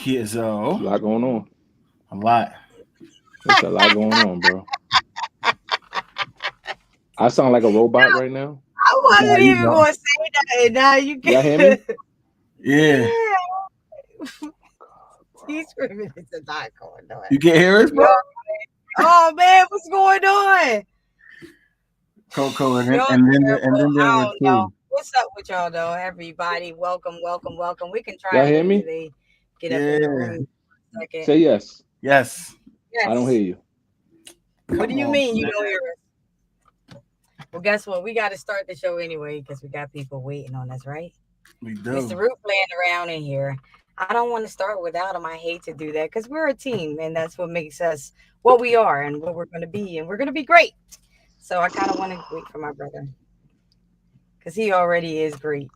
Yeah, It's so a lot going on. a lot. It's a lot going on, bro. I sound like a robot right now. I There wasn't you even go. going to say that. And now you Y'all hear can. me? Yeah, Yeah. He's Bro. screaming. It's a lot going on. you can hear us, bro. Yo, oh man, what's going on? Coco, Y'all and terrible. then there I were don't know. two. What's up with y'all though? Everybody, welcome, welcome, welcome. We can try Y'all and hear wait me? till they get up in the Yeah. room for a second. Say yes. Yes. I don't hear Yes. you. What do Come you on, mean you man. don't hear us? Well, guess what? We got to start the show anyway because we got people waiting on us, right? We Mr. do. Root playing around in here. I don't want to start without him. I hate to do that because we're a team and that's what makes us what we are and what we're going to be. And we're going to be great. So I kind of want to wait for my brother because he already is great.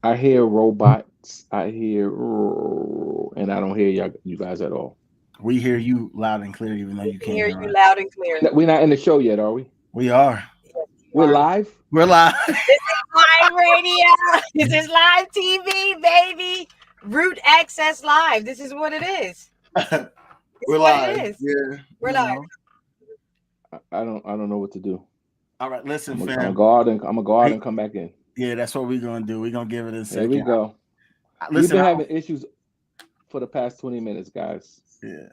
I hear robots. I hear, and I don't hear you guys at all. We hear you loud and clear, even though We you can can't hear hear you us. loud and clear. We're not in the show yet, are we? We are. Yes, you We're are. live. We're live. This is live radio. This is live TV, baby. Root Access Live. This is what it is. This is We're what it live. is. Yeah. We're You live. know. I don't know what to do. All right. Listen, I'm gonna fam. go out and Hey, come back in. yeah, that's what we're gonna do. We're gonna give it a There we second. go. We've Listen, been having issues for the past 20 minutes, guys. yeah,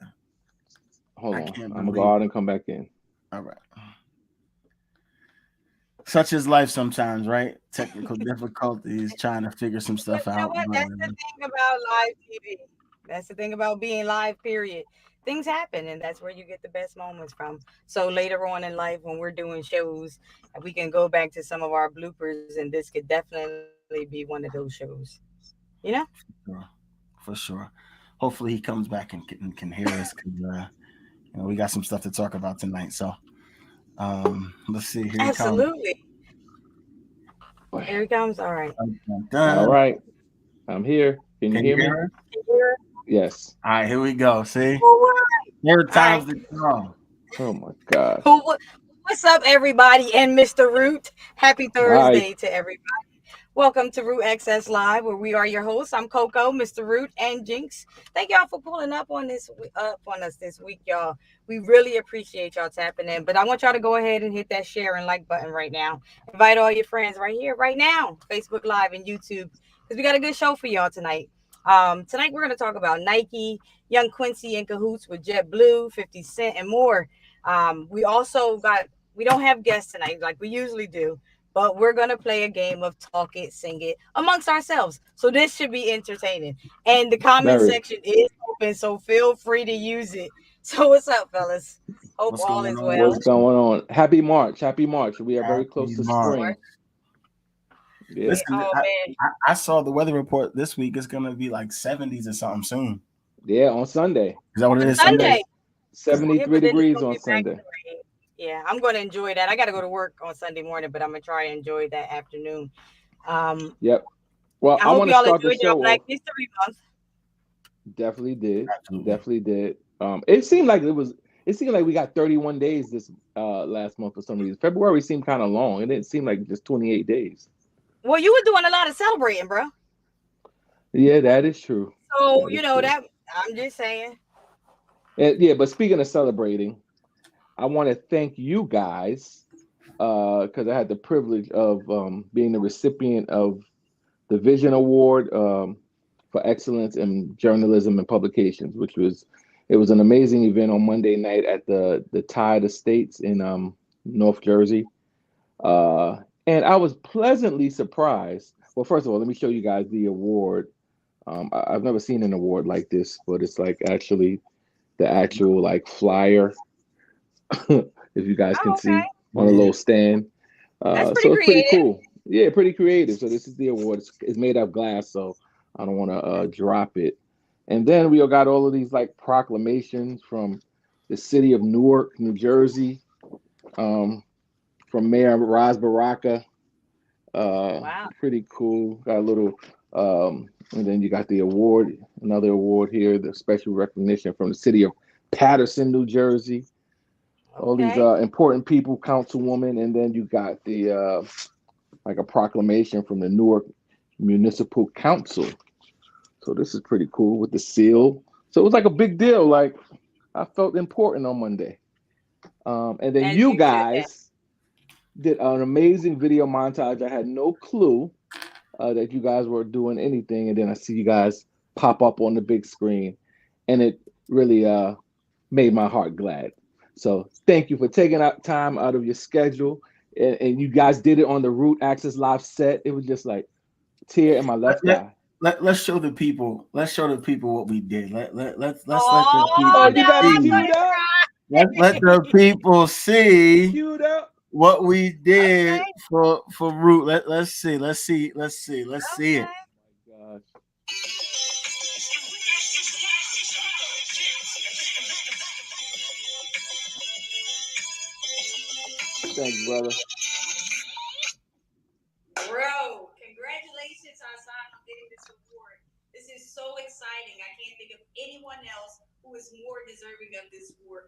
Hold I on. can't I'm gonna go believe. out and come back in. All right. Such is life sometimes, right? Technical difficulties, trying to figure some But stuff you know out. what? But That's the thing about live TV. That's the thing about being live, period. Things happen, and that's where you get the best moments from. So later on in life, when we're doing shows, we can go back to some of our bloopers, and this could definitely be one of those shows. You know? sure, for sure. Hopefully, he comes back and can hear us because we got some stuff to talk about tonight. So let's see. Here he comes. Absolutely. Here he comes. All right. Dun, dun, All dun. right. I'm here. Can you Can you hear me? hear us? Here. Yes. All right, here we go. See, All right. third All right. time's the charm. Oh my gosh. What's up, everybody, and Mr. Root? Happy Hi. Thursday to everybody. Welcome to Root XS Live, where we are your hosts. I'm Coco, Mr. Root, and Jinx. Thank y'all for pulling up on us this week, y'all. We really appreciate y'all tapping in. But I want y'all to go ahead and hit that share and like button right now. Invite all your friends right here, right now, Facebook Live and YouTube, because we got a good show for y'all tonight. Tonight we're going to talk about Nike, Young Quincy in cahoots with JetBlue, 50 Cent, and more. We don't have guests tonight like we usually do, but we're going to play a game of talk it, sing it amongst ourselves. So this should be entertaining. And the comment Very. section is open, so feel free to use it. So what's up, fellas? Hope What's all going is on well. What's with you? going on? Happy March. Happy March. We are very close Happy to March. spring. Yeah. Listen, Oh man. I saw the weather report this week. It's gonna be like 70s or something soon. Yeah, on Sunday. Is that what it On is? Sunday? Sunday. Yeah, 73 but then it's degrees gonna on be back Sunday. to rain. Yeah, I'm gonna enjoy that. I gotta go to work on Sunday morning, but I'm gonna try and enjoy that afternoon. Um, Yep. Well, I I hope want to y'all start the enjoyed your show Black off. History Month. Definitely did. Absolutely. Definitely did. It seemed like we got 31 days this last month for some reason. February seemed kind of long. It didn't seem like just 28 days. Well, you were doing a lot of celebrating, bro. Yeah, that is true. So That you is know true. that I'm just saying. And, yeah, but speaking of celebrating, I want to thank you guys because I had the privilege of being the recipient of the Vision Award for Excellence in Journalism and Publications, it was an amazing event on Monday night at the Tide Estates in North Jersey, uh, and I was pleasantly surprised. Well, first of all, let me show you guys the award. I've never seen an award like this, but it's like actually the actual like flyer, if you guys can Oh, okay. see on a Yeah. little stand. That's pretty So it's pretty creative. cool. Yeah, pretty creative. So this is the award. It's made out of glass, so I don't want to drop it. And then we got all of these like proclamations from the city of Newark, New Jersey, um, from Mayor Raz Baraka. Wow. Pretty cool. Got a little, and then you got the award, another award here, the special recognition from the city of Patterson, New Jersey. All these Okay. important people, councilwoman, and then you got the like a proclamation from the Newark Municipal Council. So this is pretty cool with the seal. So it was like a big deal. Like I felt important on Monday. And then As you you should have. guys did an amazing video montage. I had no clue that you guys were doing anything, and then I see you guys pop up on the big screen, and it really made my heart glad. So thank you for taking out time out of your schedule, and you guys did it on the Root Access Live set. It was just like tear in my Let, left let, eye. let's show the people. Let's show the people what we did. Let's let the Oh, Oh, people you now got it I see. queued want up, Let the people see queued up. what we to did cry. for Root. Let's see. Let's see it. Okay. Gosh, thanks, brother. Bro, congratulations on getting this award. This is so exciting. I can't think of anyone else who is more deserving of this award.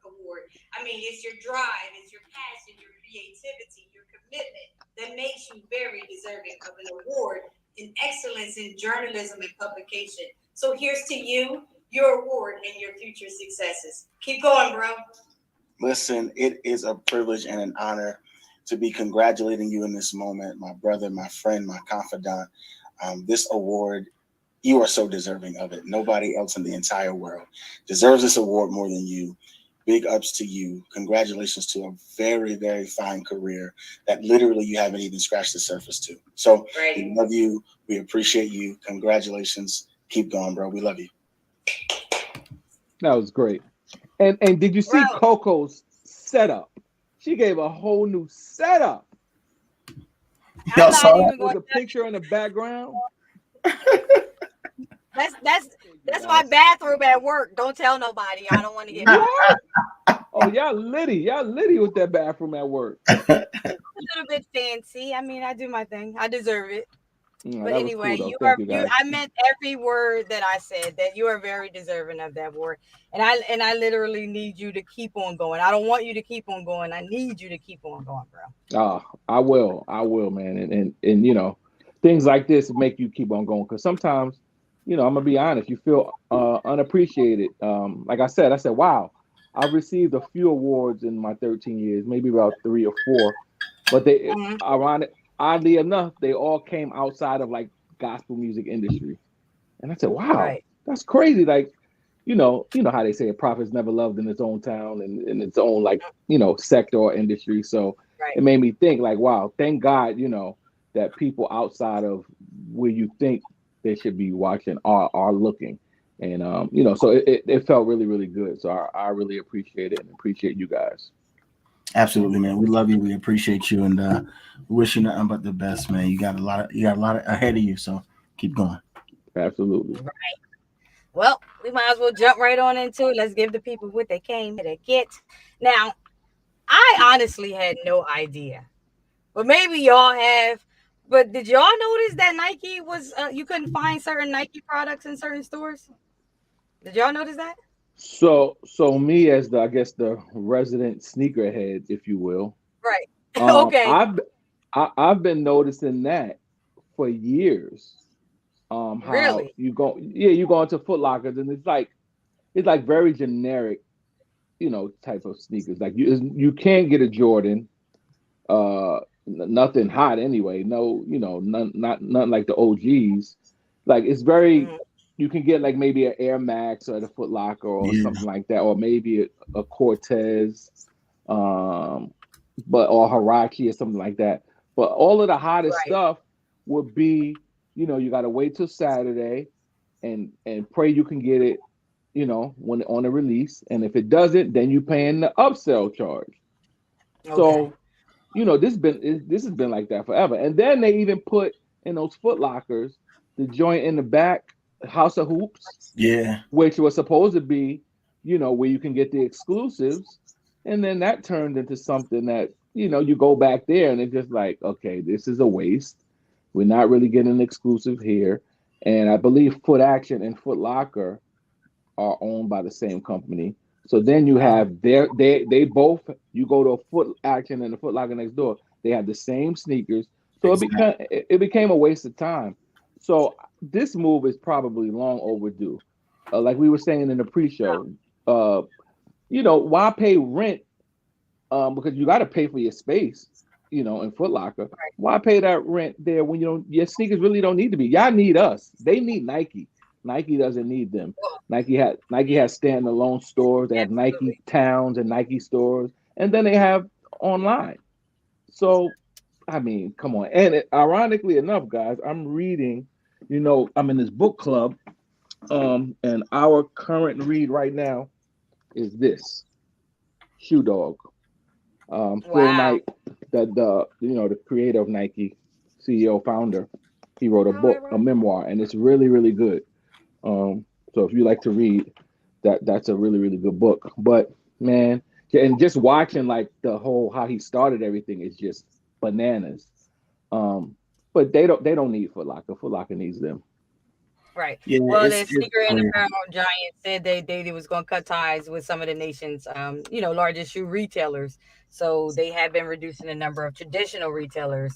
I mean, it's your drive, it's your passion, your creativity, your commitment that makes you very deserving of an award in excellence in journalism and publication. So here's to you, your award, and your future successes. Keep going, bro. Listen, it is a privilege and an honor to be congratulating you in this moment, my brother, my friend, my confidant. This award, you are so deserving of it. Nobody else in the entire world deserves this award more than you. Big ups to you. Congratulations to a very, very fine career that literally you haven't even scratched the surface to. So we Right. love you. We appreciate you. Congratulations. Keep going, bro. We love you. That was great. And did you see Bro, Coco's setup? She gave a whole new setup I'm Y'all not saw that? even going with a to. picture in the background. That's that's You that's my guys. bathroom at work. Don't tell nobody. I don't want to get fired. What? Oh, y'all litty with that bathroom at work. A little bit fancy. I mean, I do my thing. I deserve it. Yeah, But that was cool anyway, though. Thank you guys. I meant every word that I said, that you are very deserving of that word. And I literally need you to keep on going. I don't want you to keep on going. I need you to keep on going, bro. I will, man. And things like this make you keep on going because sometimes, I'm gonna be honest, you feel unappreciated. Like I said, wow, I've received a few awards in my 13 years, maybe about three or four, but Hmm. oddly enough, they all came outside of like gospel music industry. And I said, wow, Right. that's crazy. Like, you know how they say a prophet's never loved in its own town and in its own like, sector or industry. So Right. it made me think like, wow, thank God, that people outside of where you think they should be watching are looking. And so it felt really, really good. So I really appreciate it and appreciate you guys. Absolutely, man. We love you. We appreciate you, and we wish you nothing but the best, man. You got a lot ahead of you, so keep going. Absolutely. Right. Well, we might as well jump right on into it. Let's give the people what they came here to get. Now, I honestly had no idea, but maybe y'all have. But did y'all notice that Nike was you couldn't find certain Nike products in certain stores? Did y'all notice that? So me as the I guess the resident sneakerhead, if you will, Right. um, Okay. I've I've been noticing that for years. How Really? you go into Foot Lockers and it's like very generic, type of sneakers. Like you can't get a Jordan, nothing hot anyway. No, nothing like the OGs. Like it's very, Mhm. you can get like maybe an Air Max or the Foot Locker or Yeah, something like that, or maybe a Cortez, um, but or Hirachi or something like that. But all of the hottest Right. stuff would be, you got to wait till Saturday and pray you can get it, when on the release. And if it doesn't, then you paying the upsell charge. Okay. So this has been like that forever. And then they even put in those Foot Lockers the joint in the back, House of Hoops, yeah, which was supposed to be, where you can get the exclusives. And then that turned into something that, you go back there and it's just like, okay, this is a waste. We're not really getting an exclusive here. And I believe Foot Action and Foot Locker are owned by the same company. So then you Oh, have they both, you go to a Foot Action and the Foot Locker next door, they have the same sneakers. So exactly. it became a waste of time. So this move is probably long overdue. like we were saying in the pre-show, uh, why pay rent? Because you got to pay for your space, in Foot Locker. Why pay that rent there when your sneakers really don't need to be? Y'all need us. They need Nike. Nike doesn't need them. Nike has standalone stores. They have Nike Absolutely. towns and Nike stores, and then they have online. So, I mean, come on. And ironically enough, guys, I'm reading. I'm in this book club, and our current read right now is this Shoe Dog. Phil Wow. Knight, the creator of Nike, CEO, founder, he wrote a All right, book, a memoir, and it's really, really good. So if you like to read, that's a really, really good book. But man, and just watching like the whole how he started everything is just bananas. But they don't need Foot Locker. Foot Locker needs them. Right. Yeah, Well, it's the sneaker and crazy. apparel giant said they was going to cut ties with some of the nation's largest shoe retailers. So they have been reducing the number of traditional retailers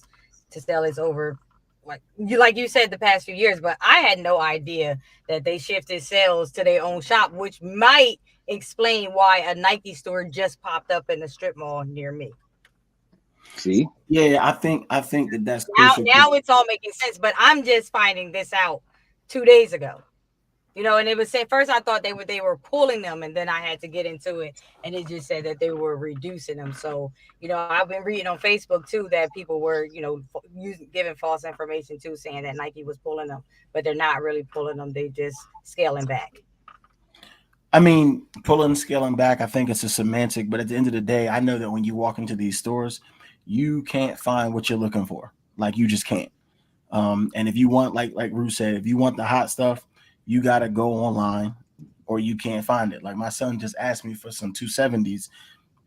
to sell its over like you said the past few years. But I had no idea that they shifted sales to their own shop, which might explain why a Nike store just popped up in the strip mall near me. See, Yeah, I think that that's Now, crucial. now it's all making sense. But I'm just finding this out 2 days ago. And it was said first I thought they were pulling them, and then I had to get into it, and it just said that they were reducing them. So, I've been reading on Facebook too that people were, giving false information too, saying that Nike was pulling them, but they're not really pulling them. They just scaling back. I mean, pulling scaling back, I think it's a semantic, but at the end of the day, I know that when you walk into these stores, you can't find what you're looking for. Like you just can't. And if you want, like Rue said, if you want the hot stuff, you gotta go online or you can't find it. Like my son just asked me for some 270s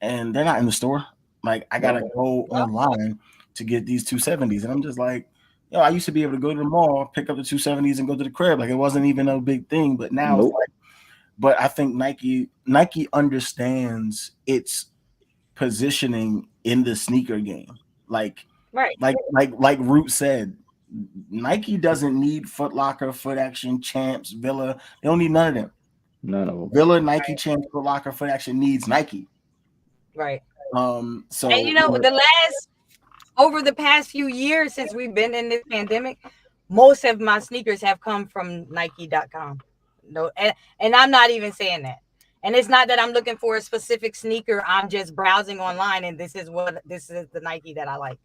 and they're not in the store. Like I gotta no, go online to get these 270s. And I'm just like, I used to be able to go to the mall, pick up the 270s and go to the crib. Like it wasn't even a big thing. But now it's nope, like, but I think Nike understands its positioning in the sneaker game. Like Right. like Root said, Nike doesn't need Foot Locker, Foot Action, Champs, Villa. They don't need none of them. none of them. Villa, Nike, Right. Champs, Foot Locker, Foot Action needs Nike. Right. And So the last over the past few years since we've been in this pandemic, most of my sneakers have come from Nike.com. No, and I'm not even saying that. And it's not that I'm looking for a specific sneaker. I'm just browsing online, and this is the Nike that I like.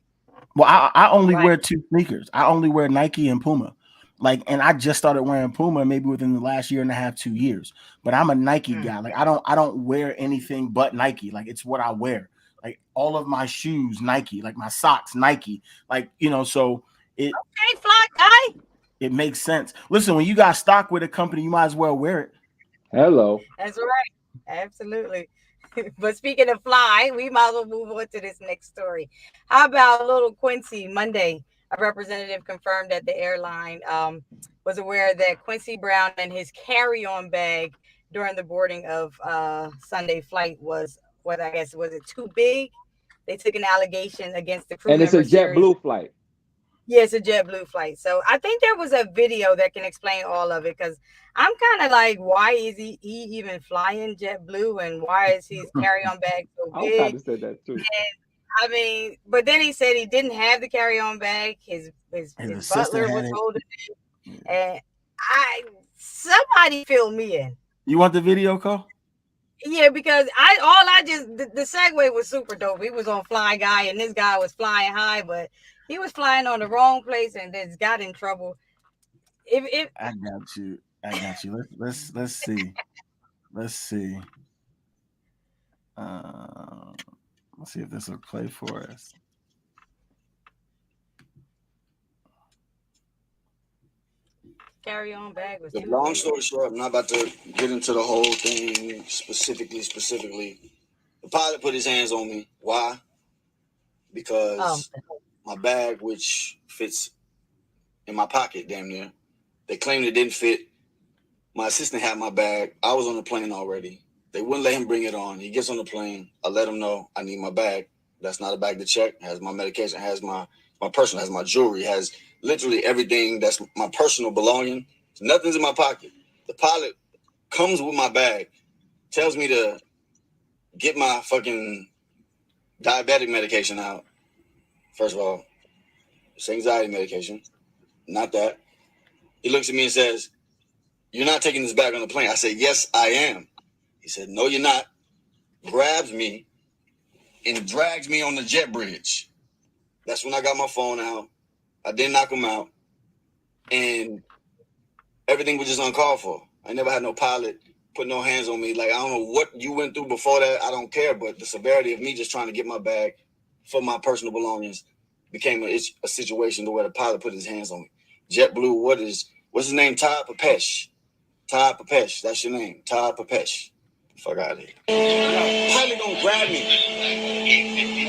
well, I only Like, wear two sneakers. I only wear Nike and Puma. Like, and I just started wearing Puma maybe within the last year and a half, 2 years. But I'm a Nike mm, guy. Like, I don't wear anything but Nike. Like, it's what I wear. Like all of my shoes, Nike. Like my socks, Nike. Like so it hey, fly guy. it makes sense. Listen, when you got stock with a company, you might as well wear it. Hello. That's right. Absolutely. But speaking of fly, we might as well move on to this next story. How about little Quincy Monday? A representative confirmed that the airline was aware that Quincy Brown and his carry-on bag during the boarding of Sunday flight was what I guess was it too big? They took an allegation against the crew And it's a member series. JetBlue flight. Yeah, it's a JetBlue flight. So I think there was a video that can explain all of it because I'm kind of like, why is he even flying JetBlue and why is his carry-on bag so I would kind big? of said that too. I mean, but then he said he didn't have the carry-on bag. His His assistant butler had was it. holding it, and somebody filled me in. You want the video, Cole? Yeah, because the segue was super dope. He was on Fly Guy, and this guy was flying high, but he was flying on the wrong place and just got in trouble. If I got you. I got you. Let's see. Let's see. Uh, let's see if this will play for us. carry-on bag was The too long big. story short, I'm not about to get into the whole thing specifically. The pilot put his hands on me. Why? Oh, Because my bag, which fits in my pocket damn near, they claimed it didn't fit. My assistant had my bag. I was on the plane already. They wouldn't let him bring it on. He gets on the plane. I let him know I need my bag. That's not a bag to check. It has my medication, it has my personal, has my jewelry, has literally everything that's my personal belonging. Nothing's in my pocket. The pilot comes with my bag, tells me to get my fucking diabetic medication out. First of all, it's anxiety medication, not that. He looks at me and says, "You're not taking this bag on the plane." I said, "Yes, I am." He said, "No, you're not." Grabs me and drags me on the jet bridge. That's when I got my phone out. I didn't knock him out. And everything was just uncalled for. I never had no pilot put no hands on me. Like, I don't know what you went through before that. I don't care. But the severity of me just trying to get my bag for my personal belongings became a situation where the pilot put his hands on me. JetBlue, what's his name? Todd Papesh. Todd Papesh. That's your name. Todd Papesh. Fuck out of here. Pilot gonna grab me.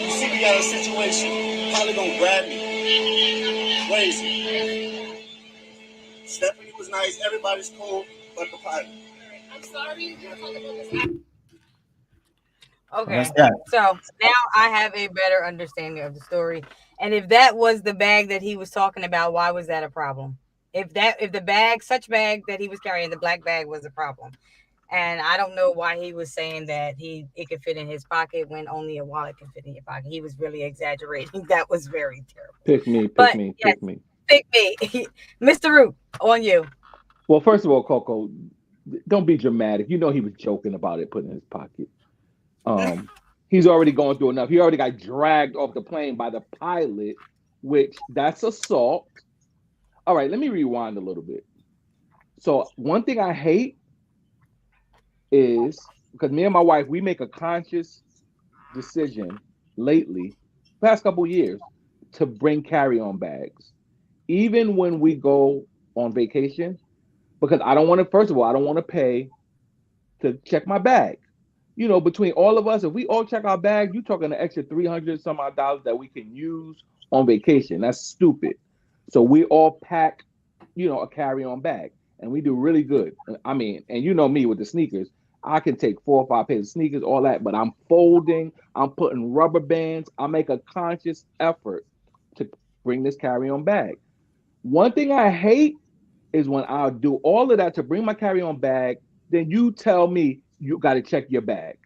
You see, we got a situation. Pilot gonna grab me. Crazy. Stephanie was nice. Everybody's cool, but the pilot. I'm sorry. Okay, so now I have a better understanding of the story. And if that was the bag that he was talking about, why was that a problem? If the bag, such bag that he was carrying, the black bag was a problem. And I don't know why he was saying that it could fit in his pocket when only a wallet can fit in your pocket. He was really exaggerating. That was very terrible. Pick me. Pick me. Mr. Root, on you. Well, first of all, Koko, don't be dramatic. You know he was joking about it putting in his pocket. He's already going through enough. He already got dragged off the plane by the pilot, which that's assault. All right, let me rewind a little bit. So one thing I hate is because me and my wife, we make a conscious decision lately, past couple years, to bring carry-on bags, even when we go on vacation, because I don't want to. First of all, I don't want to pay to check my bag. You know, between all of us, if we all check our bags, you're talking an extra $300 some odd dollars that we can use on vacation. That's stupid. So we all pack, a carry-on bag, and we do really good. I mean, and you know me with the sneakers, I can take 4 or 5 pairs of sneakers, all that, but I'm folding, I'm putting rubber bands. I make a conscious effort to bring this carry-on bag. One thing I hate is when I'll do all of that to bring my carry-on bag, then you tell me you got to check your bag.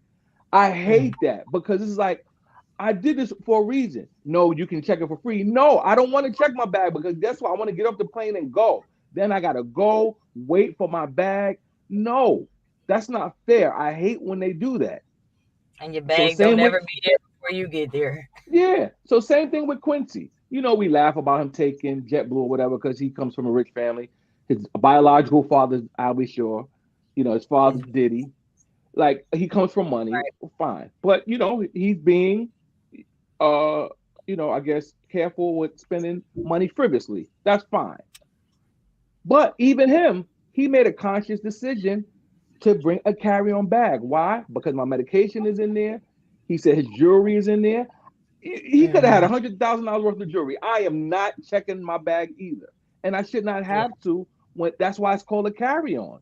I hate that because it's like, I did this for a reason. No, you can check it for free. No, I don't want to check my bag because that's why I want to get off the plane and go. Then I got to go, wait for my bag. No, that's not fair. I hate when they do that. And your bag don't ever be there before you get there. Yeah. So same thing with Quincy. We laugh about him taking JetBlue or whatever because he comes from a rich family. His biological father's Albie Shore. His father's Diddy. Like, he comes from money. Right. Fine. But, he's being, I guess, careful with spending money frivolously. That's fine. But even him, he made a conscious decision to bring a carry-on bag. Why? Because my medication is in there. He said his jewelry is in there. He could have had $100,000 worth of jewelry. I am not checking my bag either. And I should not have to. That's why it's called a carry-on.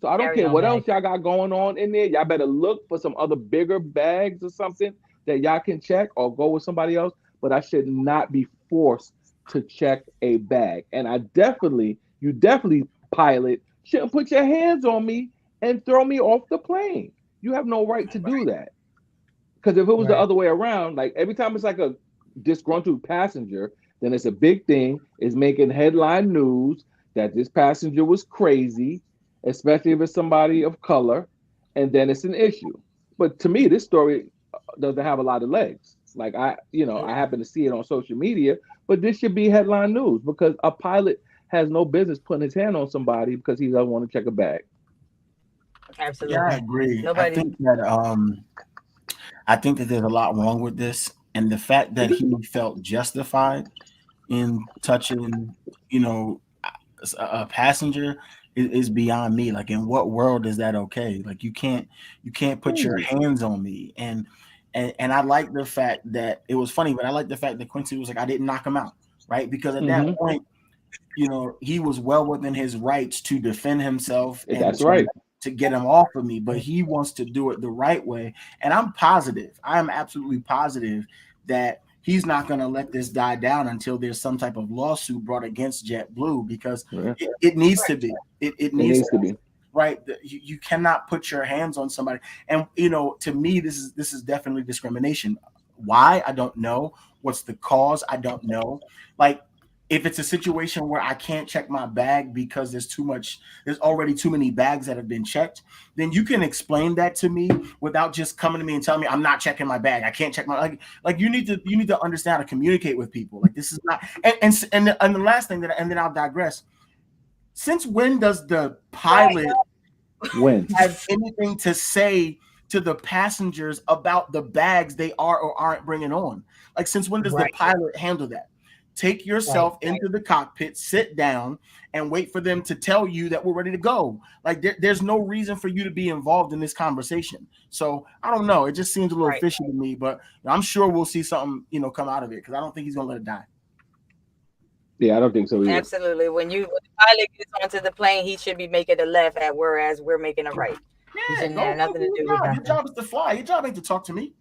So I don't care what else y'all got going on in there. Y'all better look for some other bigger bags or something that y'all can check or go with somebody else. But I should not be forced to check a bag. And you definitely, pilot, shouldn't put your hands on me and throw me off the plane. You have no right to do that. Because if it was the other way around, like every time it's like a disgruntled passenger, then it's a big thing. It's making headline news that this passenger was crazy, especially if it's somebody of color, and then it's an issue. But to me, this story doesn't have a lot of legs. Like I happen to see it on social media, but this should be headline news because a pilot has no business putting his hand on somebody because he doesn't want to check a bag. Absolutely. Yeah, I agree. I think that there's a lot wrong with this, and the fact that he felt justified in touching, a passenger is beyond me. Like, in what world is that okay? Like, you can't put your hands on me. And I like the fact that it was funny, but I like the fact that Quincy was like, I didn't knock him out, right? Because at that point, he was well within his rights to defend himself. And that's right. To get him off of me, but he wants to do it the right way. And I'm absolutely positive that he's not going to let this die down until there's some type of lawsuit brought against JetBlue because it needs to be. It needs to be. right? You cannot put your hands on somebody. And to me, this is definitely discrimination. Why? I don't know. What's the cause? I don't know. Like, if it's a situation where I can't check my bag because there's already too many bags that have been checked, then you can explain that to me without just coming to me and telling me I'm not checking my bag. I can't check my like you need to understand how to communicate with people. Like, this is not. And the last thing and then I'll digress. Since when does the pilot When? have anything to say to the passengers about the bags they are or aren't bringing on? Like, since when does the Right. pilot handle that? Take yourself into the cockpit, sit down, and wait for them to tell you that we're ready to go. Like, there's no reason for you to be involved in this conversation. So I don't know. It just seems a little fishy to me, but I'm sure we'll see something, come out of it, because I don't think he's gonna let it die. Yeah, I don't think so either. Absolutely. When the pilot gets onto the plane, he should be making a left at, whereas we're making a right. He Yeah, shouldn't go have nothing to do do your with job. Your nothing. job is to fly. Your job ain't to talk to me.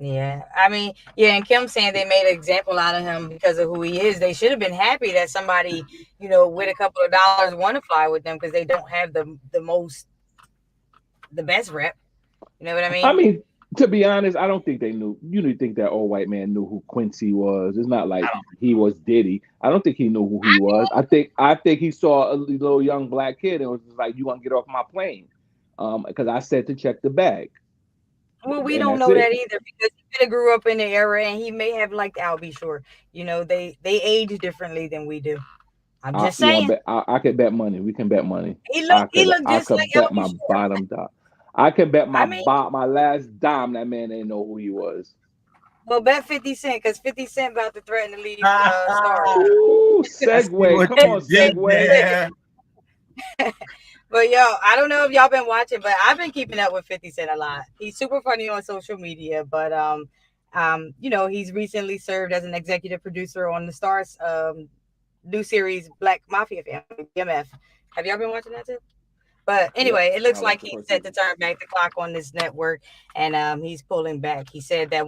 Yeah, I mean, yeah, and Kim saying they made an example out of him because of who he is. They should have been happy that somebody, with a couple of dollars want to fly with them, because they don't have the best rep. You know what I I mean? mean, to be honest, I don't think they knew. You didn't think that old white man knew who Quincy was. It's not like he was Diddy. I don't think he knew who he was. I think he saw a little young black kid and was just like, "You want to get off my plane?" Because I said to check the bag, Well, we and don't that's know it. that either, because he could have grew up in the era and he may have liked Albie Shore. They age differently than we do. I'm just You want saying. to bet? I could bet money. We can bet money. He I looked he could. looked I just like could bet Albie my Shore. bottom dollar. I could bet I mean, my last dime that man didn't know who he was. well, bet 50 Cent, because 50 Cent about to threaten to leave Star. Ooh, I see segue. what Come you on, did segue. there. But yo, I don't know if y'all been watching, but I've been keeping up with 50 Cent a lot. He's super funny on social media, but he's recently served as an executive producer on the Stars new series Black Mafia Family, BMF. Have y'all been watching that too? But Yep, anyway, it I looks like watched the he's first set to season. turn back the clock on this network, and he's pulling back. He said that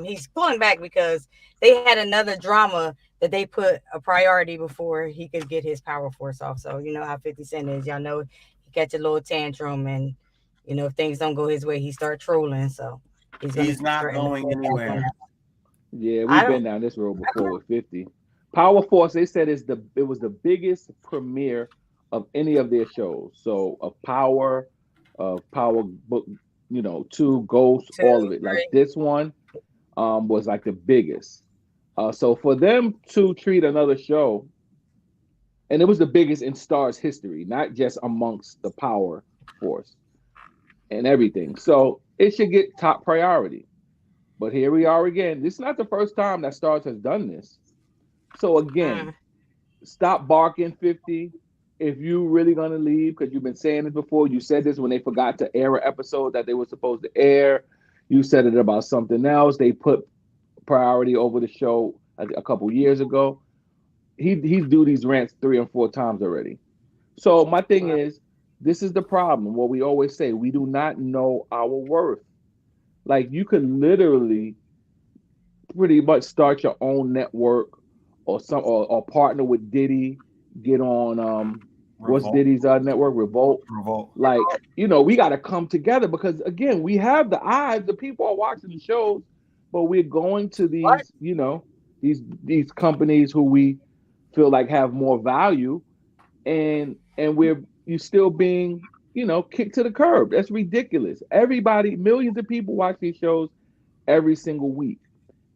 he's pulling back because they had another drama that they put a priority before he could get his power force off. So you know how 50 Cent is. Y'all know he catch a little tantrum, and if things don't go his way, he start trolling. So he's gonna He's not threaten to going pull back on anywhere. that. Yeah, I we've don't. been down this road before with 50. Power Force, they said it was the biggest premiere of any of their shows. So of Power Book, 2, Ghost, Two, all of it. Like three. this one was like the biggest. So for them to treat another show, and it was the biggest in Star's history, not just amongst the Power Force and everything. So it should get top priority. But here we are again. This is not the first time that Stars has done this. So again, Mm. stop barking 50 if you really gonna leave, because you've been saying this before. You said this when they forgot to air an episode that they were supposed to air. You said it about something else. They put priority over the show a couple years ago. He's do these rants 3 and 4 times already. So my thing is, this is the problem. What we always say, we do not know our worth. Like, you could literally pretty much start your own network, or partner with Diddy, get on what's Revolt. Diddy's network, Revolt. Revolt. Like, we got to come together, because again, we have the eyes, the people are watching the shows, but we're going to What? these companies who we feel like have more value, and you still being kicked to the curb. That's ridiculous. Everybody, millions of people watch these shows every single week.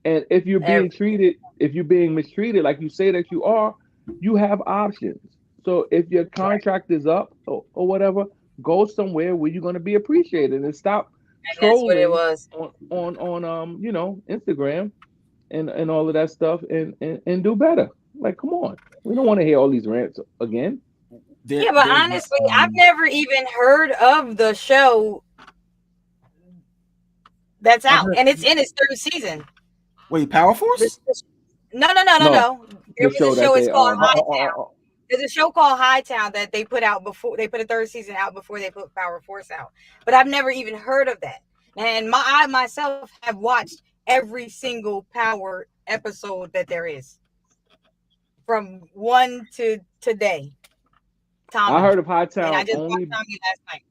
And Every, if you're being mistreated, like you say that you are, you have options. So if your right. contract is up, or whatever, go somewhere where you're going to be appreciated, and stop And that's what it trolling was. on Instagram and all of that stuff, and do better. Like, come on. We don't want to hear all these rants again. Yeah, but There's honestly, I've never even heard of the show that's I've out, heard, and it's in its third season. wait, Power Force? No, no, no, no, No, no. There the was a show that show. It's they called Oh, oh, Hightown. oh, oh. There's a show called Hightown that they put out before they put a third season out before they put Power Force out. But I've never even heard of that. And I myself have watched every single Power episode that there is, from one to today. Tommy. I heard of And I Hightown just watched Tommy last night.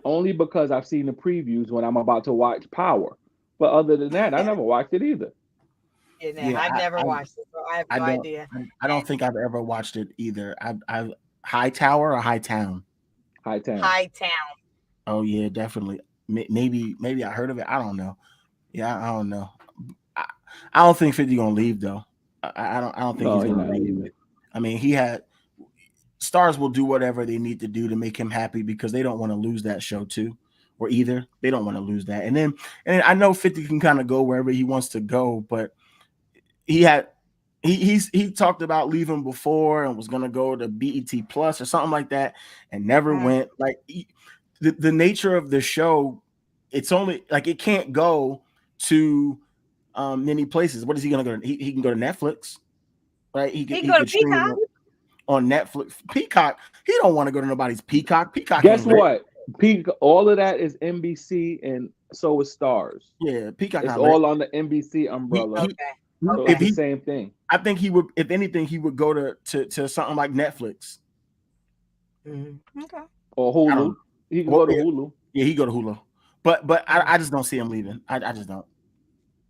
only because I've seen the previews when I'm about to watch Power. But other than that, I never watched it either. Yeah, Yeah, I've never watched it, so I have I no don't idea. I don't think I've ever watched it either. I High Tower or High Town. Hightown. High Town. Oh yeah, definitely. Maybe I heard of it. I don't know. Yeah, I don't know. I, I don't think 50 gonna leave though. I don't think No, he's he's gonna not leave. leaving. I mean, he had stars will do whatever they need to do to make him happy because they don't want to lose that show too, or either they don't want to lose that. And I know 50 can kind of go wherever he wants to go, but he had he talked about leaving before and was gonna go to BET Plus or something like that, and never went. Like the nature of the show, it's only like it can't go to many places. What is he gonna go to? He can go to Netflix, right? He can He go to could stream Peacock. on Netflix. Peacock, he don't want to go to nobody's Peacock. Peacock Guess ain't lit. what? All of that is NBC, and so is Stars. Yeah, Peacock It's not lit. all on the NBC He, umbrella. Okay. So if it's the he, same thing. I think he would. If anything, he would go to something like Netflix. Okay. Or I Hulu. don't. He can Well, go to yeah, Hulu. yeah, he go to Hulu. But I just don't see him leaving. I just don't.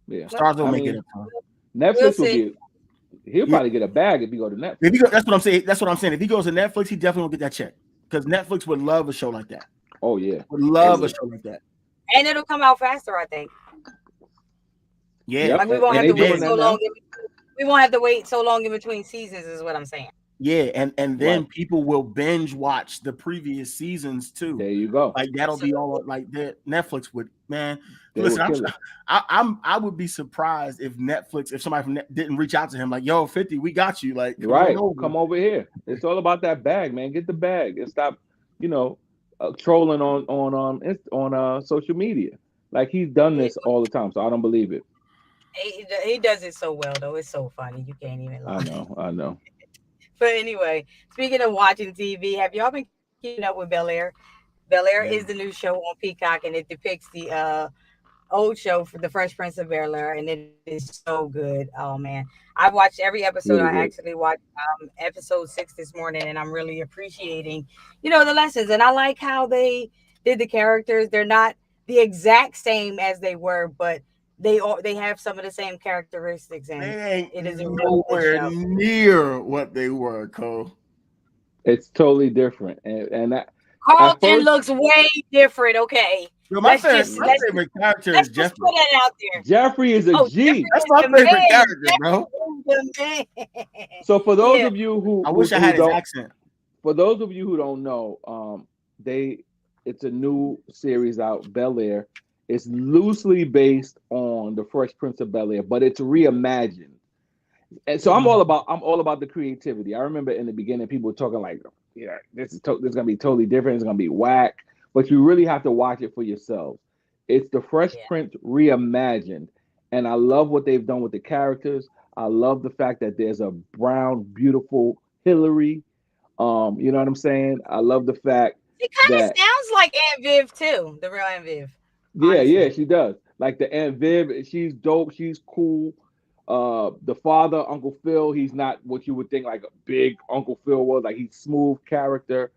Yeah. Stars don't I make mean, it up to him. We'll Netflix will see. he'll Yeah. probably get a bag if he go to Netflix. If he go, that's what I'm saying. That's what I'm saying. If he goes to Netflix, he definitely will get that check because Netflix would love a show like that. Oh yeah. Would love a Yes. show like that. And it'll come out faster, I think. Yeah, Yep. Like we won't And have they to wait doing so that long. now. We won't have to wait so long in between seasons, is what I'm saying. yeah, and then Right. people will binge watch the previous seasons too. There you go. Like that'll be all like that. Netflix would, man. They Listen, will kill it. I would be surprised if Netflix, if somebody from didn't reach out to him like, "Yo, 50, we got you." Like, Right. on over. Come over here. It's all about that bag, man. Get the bag and stop, trolling on social media. Like he's done this all the time, so I don't believe it. He does it so well, though. It's so funny. You can't even lie. I know. But anyway, speaking of watching TV, have y'all been keeping up with Bel Air? Bel Air is the new show on Peacock, and it depicts the old show for the Fresh Prince of Bel Air, and it is so good. Oh man, I watched every episode. Really I good. actually watched episode 6 this morning, and I'm really appreciating, the lessons. And I like how they did the characters. They're not the exact same as they were, but they have some of the same characteristics, and They ain't it is a really good nowhere show. near what they were, Cole. It's totally different, and that, Carlton first- looks way different. Okay, Yo, my let's favorite, just my favorite character is let's just Jeffrey. put that out there. Jeffrey is a Oh, G. Jeffrey That's is my the favorite man. character, bro. The man. So for those Yeah. of you who I wish I who had his don't, accent. for those of you who don't know, it's a new series out, Bel Air. It's loosely based on the Fresh Prince of Bel Air, but it's reimagined. And so I'm all about the creativity. I remember in the beginning people were talking like, yeah, this is gonna be totally different. It's gonna be whack, but you really have to watch it for yourselves. It's the Fresh Prince reimagined, and I love what they've done with the characters. I love the fact that there's a brown, beautiful Hillary. You know what I'm saying? I love the fact It kind of that sounds like Aunt Viv too, the real Aunt Viv. yeah, she does. Like the Aunt Viv, she's dope. She's cool. The father, Uncle Phil, he's not what you would think like a big Uncle Phil was. Like he's smooth character.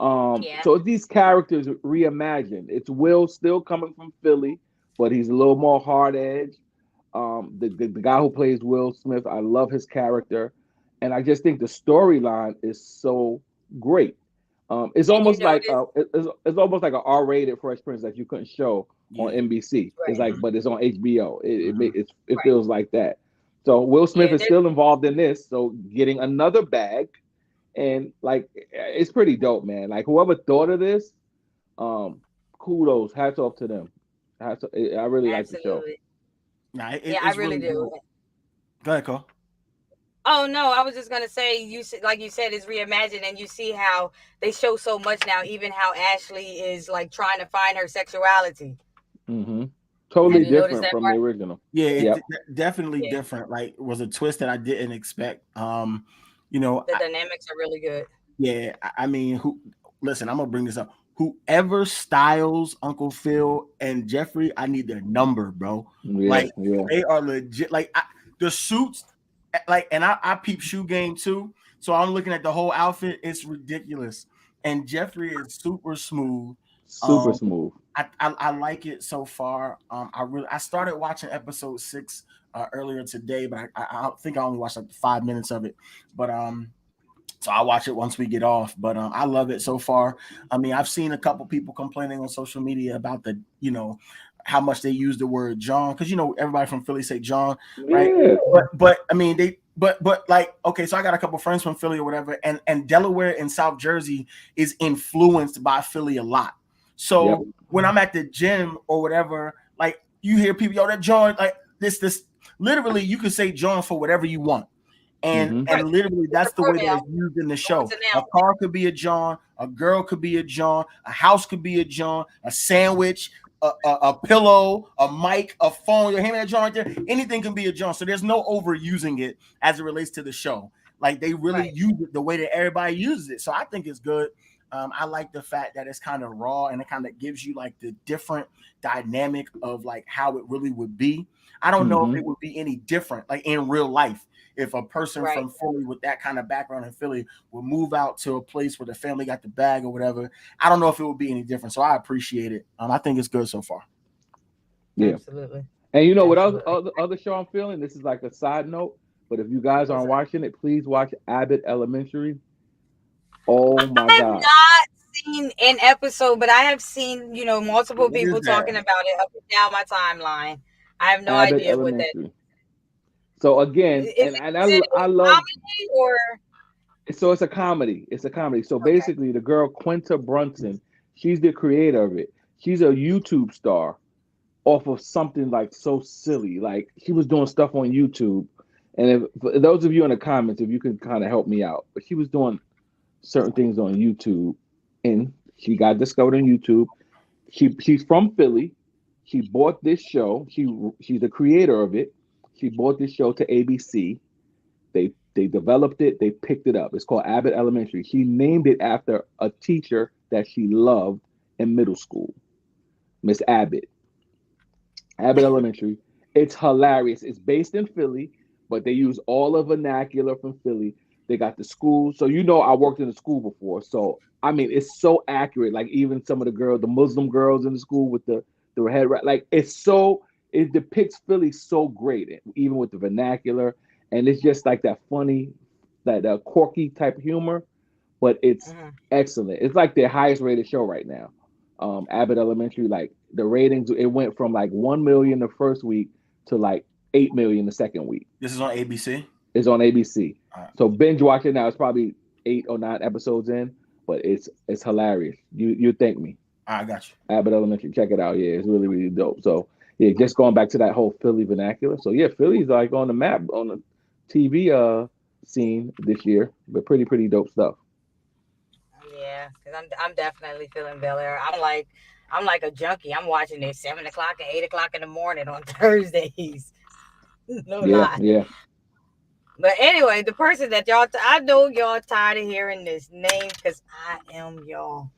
So it's these characters reimagined. It's Will still coming from Philly, but he's a little more hard edge. The guy who plays Will Smith, I love his character, and I just think the storyline is so great. It's almost like it's almost like an R-rated Fresh Prince that you couldn't show on NBC. Right. It's like, but it's on HBO. It feels like that. So Will Smith is still involved in this, so getting another bag, and like it's pretty dope, man. Like whoever thought of this, kudos, hats off to them. I really like the show. Nah, I really do. Dope. Go ahead, Cole. Oh no, I was just gonna say like you said, it's reimagined, and you see how they show so much now. Even how Ashley is like trying to find her sexuality. Mm-hmm. Totally Have you noticed different that from part? the original. Yeah, Yep. definitely different. Like, it was a twist that I didn't expect. The dynamics are really good. Yeah, I mean, listen, I'm gonna bring this up. Whoever styles Uncle Phil and Jeffrey, I need their number, bro. They are legit. Like the suits, like, and I peep shoe game too. So I'm looking at the whole outfit. It's ridiculous. and Jeffrey is super smooth. Super smooth. I like it so far. I started watching episode 6 earlier today, but I think I only watched like 5 minutes of it. But so I'll watch it once we get off. But I love it so far. I mean, I've seen a couple people complaining on social media about the, how much they use the word John, because everybody from Philly say John, right? Yeah. But I mean but like, okay, so I got a couple friends from Philly or whatever, and Delaware and South Jersey is influenced by Philly a lot. So when I'm at the gym or whatever, like you hear people, that John, like this literally you can say John for whatever you want. And literally that's the way that it's used in the show. A car could be a John, a girl could be a John, a house could be a John, a sandwich, a pillow, a mic, a phone. You're hearing that John right there? Anything can be a John. So there's no overusing it as it relates to the show. Like they really use it the way that everybody uses it. So I think it's good. I like the fact that it's kind of raw and it kind of gives you like the different dynamic of like how it really would be. I don't know if it would be any different like in real life. If a person from Philly with that kind of background in Philly would move out to a place where the family got the bag or whatever, I don't know if it would be any different. So I appreciate it. I think it's good so far. Yeah, absolutely. And what other show I'm feeling? This is like a side note, but if you guys aren't watching it, please watch Abbott Elementary. Oh my God! I have not seen an episode, but I have seen multiple people talking about it up and down my timeline. I have no idea what that is. So again, I love comedy or so it's a comedy. It's a comedy. So basically, the girl Quinta Brunson, she's the creator of it. She's a YouTube star off of something like so silly. Like she was doing stuff on YouTube, and for those of you in the comments, if you can kind of help me out, but she was doing certain things on YouTube, and she got discovered on YouTube. She's from Philly. She bought this show. She's the creator of it. She bought this show to ABC. They developed it. They picked it up. It's called Abbott Elementary. She named it after a teacher that she loved in middle school, Miss Abbott. Abbott Elementary. It's hilarious. It's based in Philly, but they use all the vernacular from Philly. They got the school. So I worked in a school before. So I mean, it's so accurate. Like even some of the girls, the Muslim girls in the school with the head, like it depicts Philly so great, even with the vernacular, and it's just like that funny, that quirky type of humor, but it's excellent. It's like their highest rated show right now. Abbott Elementary, like the ratings, it went from like 1 million the first week to like 8 million the second week. This is on ABC? It's on ABC. So binge watch it now. It's probably 8 or 9 episodes in, but it's hilarious. You thank me. I got you. Abbott Elementary, check it out. Yeah, it's really, really dope. So yeah, just going back to that whole Philly vernacular. So yeah, Philly's like on the map on the TV scene this year, but pretty dope stuff. Yeah, because I'm definitely feeling Bel Air. I'm like a junkie. I'm watching it 7 o'clock and 8 o'clock in the morning on Thursdays. No lie. Yeah. But anyway, the person that I know y'all tired of hearing this name because I am y'all.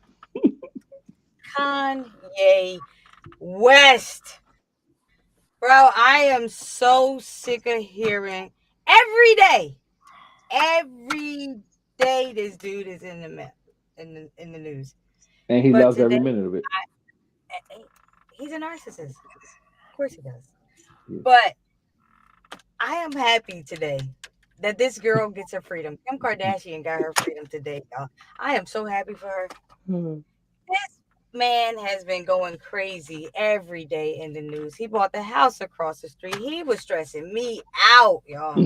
Kanye West. Bro, I am so sick of hearing every day this dude is in the news. And he loves every minute of it. He's a narcissist. Of course he does. Yeah. But I am happy today that this girl gets her freedom. Kim Kardashian got her freedom today, y'all. I am so happy for her. This man has been going crazy every day in the news. He bought the house across the street. He was stressing me out, y'all.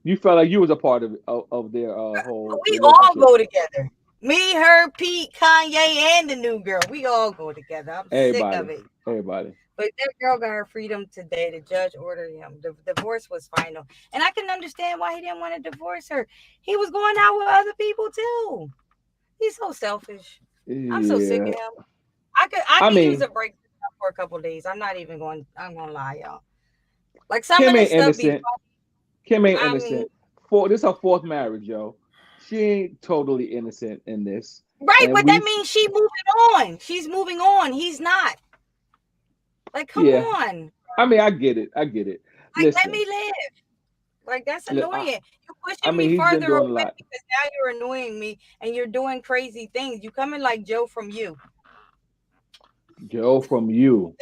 You felt like you was a part of their whole. We all go together. Me, her, Pete, Kanye, and the new girl. We all go together. I'm sick of it. Everybody. But that girl got her freedom today. The judge ordered him. The divorce was final. And I can understand why he didn't want to divorce her. He was going out with other people too. He's so selfish. Yeah. I'm so sick of him. I could use a break for a couple of days. I'm gonna lie, y'all. Like some Kim of this ain't stuff innocent. Kim ain't innocent. This is her 4th marriage, yo. She ain't totally innocent in this. Right, but that means she's moving on. She's moving on. He's not. Like, come on. I mean, I get it. Like, let me live. Like that's Look, annoying. You're I pushing mean, me he's been further doing a away lot. because now you're annoying me and you're doing crazy things. You coming like Joe from you. Joe, from you.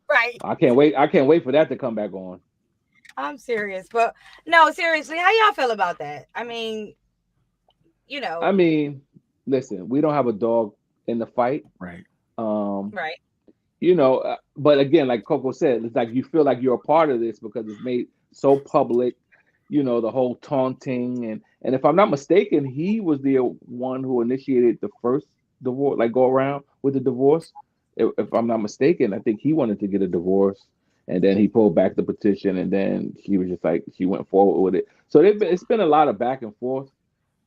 Right. I can't wait. I can't wait for that to come back on. I'm serious. But no, seriously, how y'all feel about that? I mean, you I know, mean, listen, we don't have a dog in the fight. Right. Um, right. but again, like Coco said, it's like you feel like you're a part of this because it's made so public. The whole taunting and if I'm not mistaken, he was the one who initiated the first divorce, like go around with the divorce. If I'm not mistaken, I think he wanted to get a divorce, and then he pulled back the petition, and then she was just like she went forward with it. So it's been a lot of back and forth.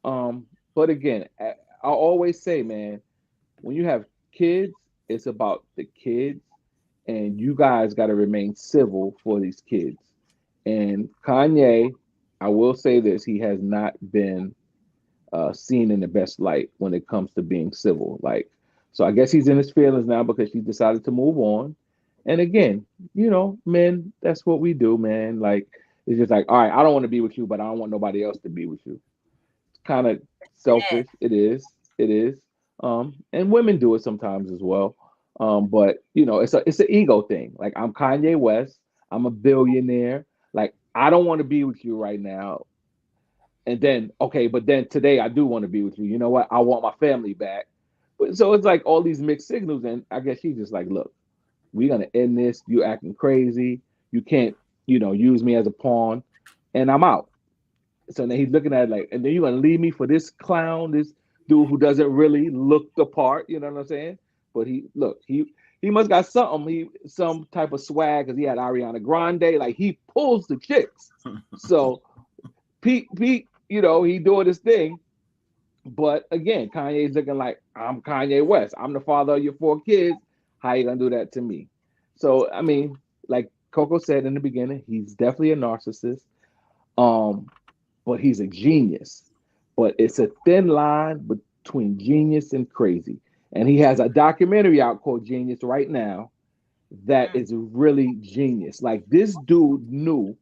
But again, I always say, man, when you have kids, it's about the kids, and you guys got to remain civil for these kids. And Kanye, I will say this, he has not been seen in the best light when it comes to being civil. Like, so I guess he's in his feelings now because she decided to move on. And again, men, that's what we do, man. Like, it's just like, all right, I don't want to be with you, but I don't want nobody else to be with you. Kind of Yeah. selfish. It is. It is. And women do it sometimes as well. But it's an ego thing. Like I'm Kanye West. I'm a billionaire. Like I don't want to be with you right now. And then okay, but then today I do want to be with you. You know what? I want my family back. But so it's like all these mixed signals, and I guess she's just like, look, we're gonna end this. You acting crazy. You can't, use me as a pawn, and I'm out. So then he's looking at it like, and then you're gonna leave me for this clown, this dude who doesn't really look the part. You know what I'm saying? But he must got something. Some type of swag because he had Ariana Grande. Like he pulls the chicks. So Pete, he doing his thing. But again, Kanye's looking like I'm Kanye West. I'm the father of your 4 kids. How you gonna do that to me? So I mean, like Coco said in the beginning, he's definitely a narcissist. Um, but he's a genius. But it's a thin line between genius and crazy. And he has a documentary out called Genius right now that Mm. is really genius. Like this dude knew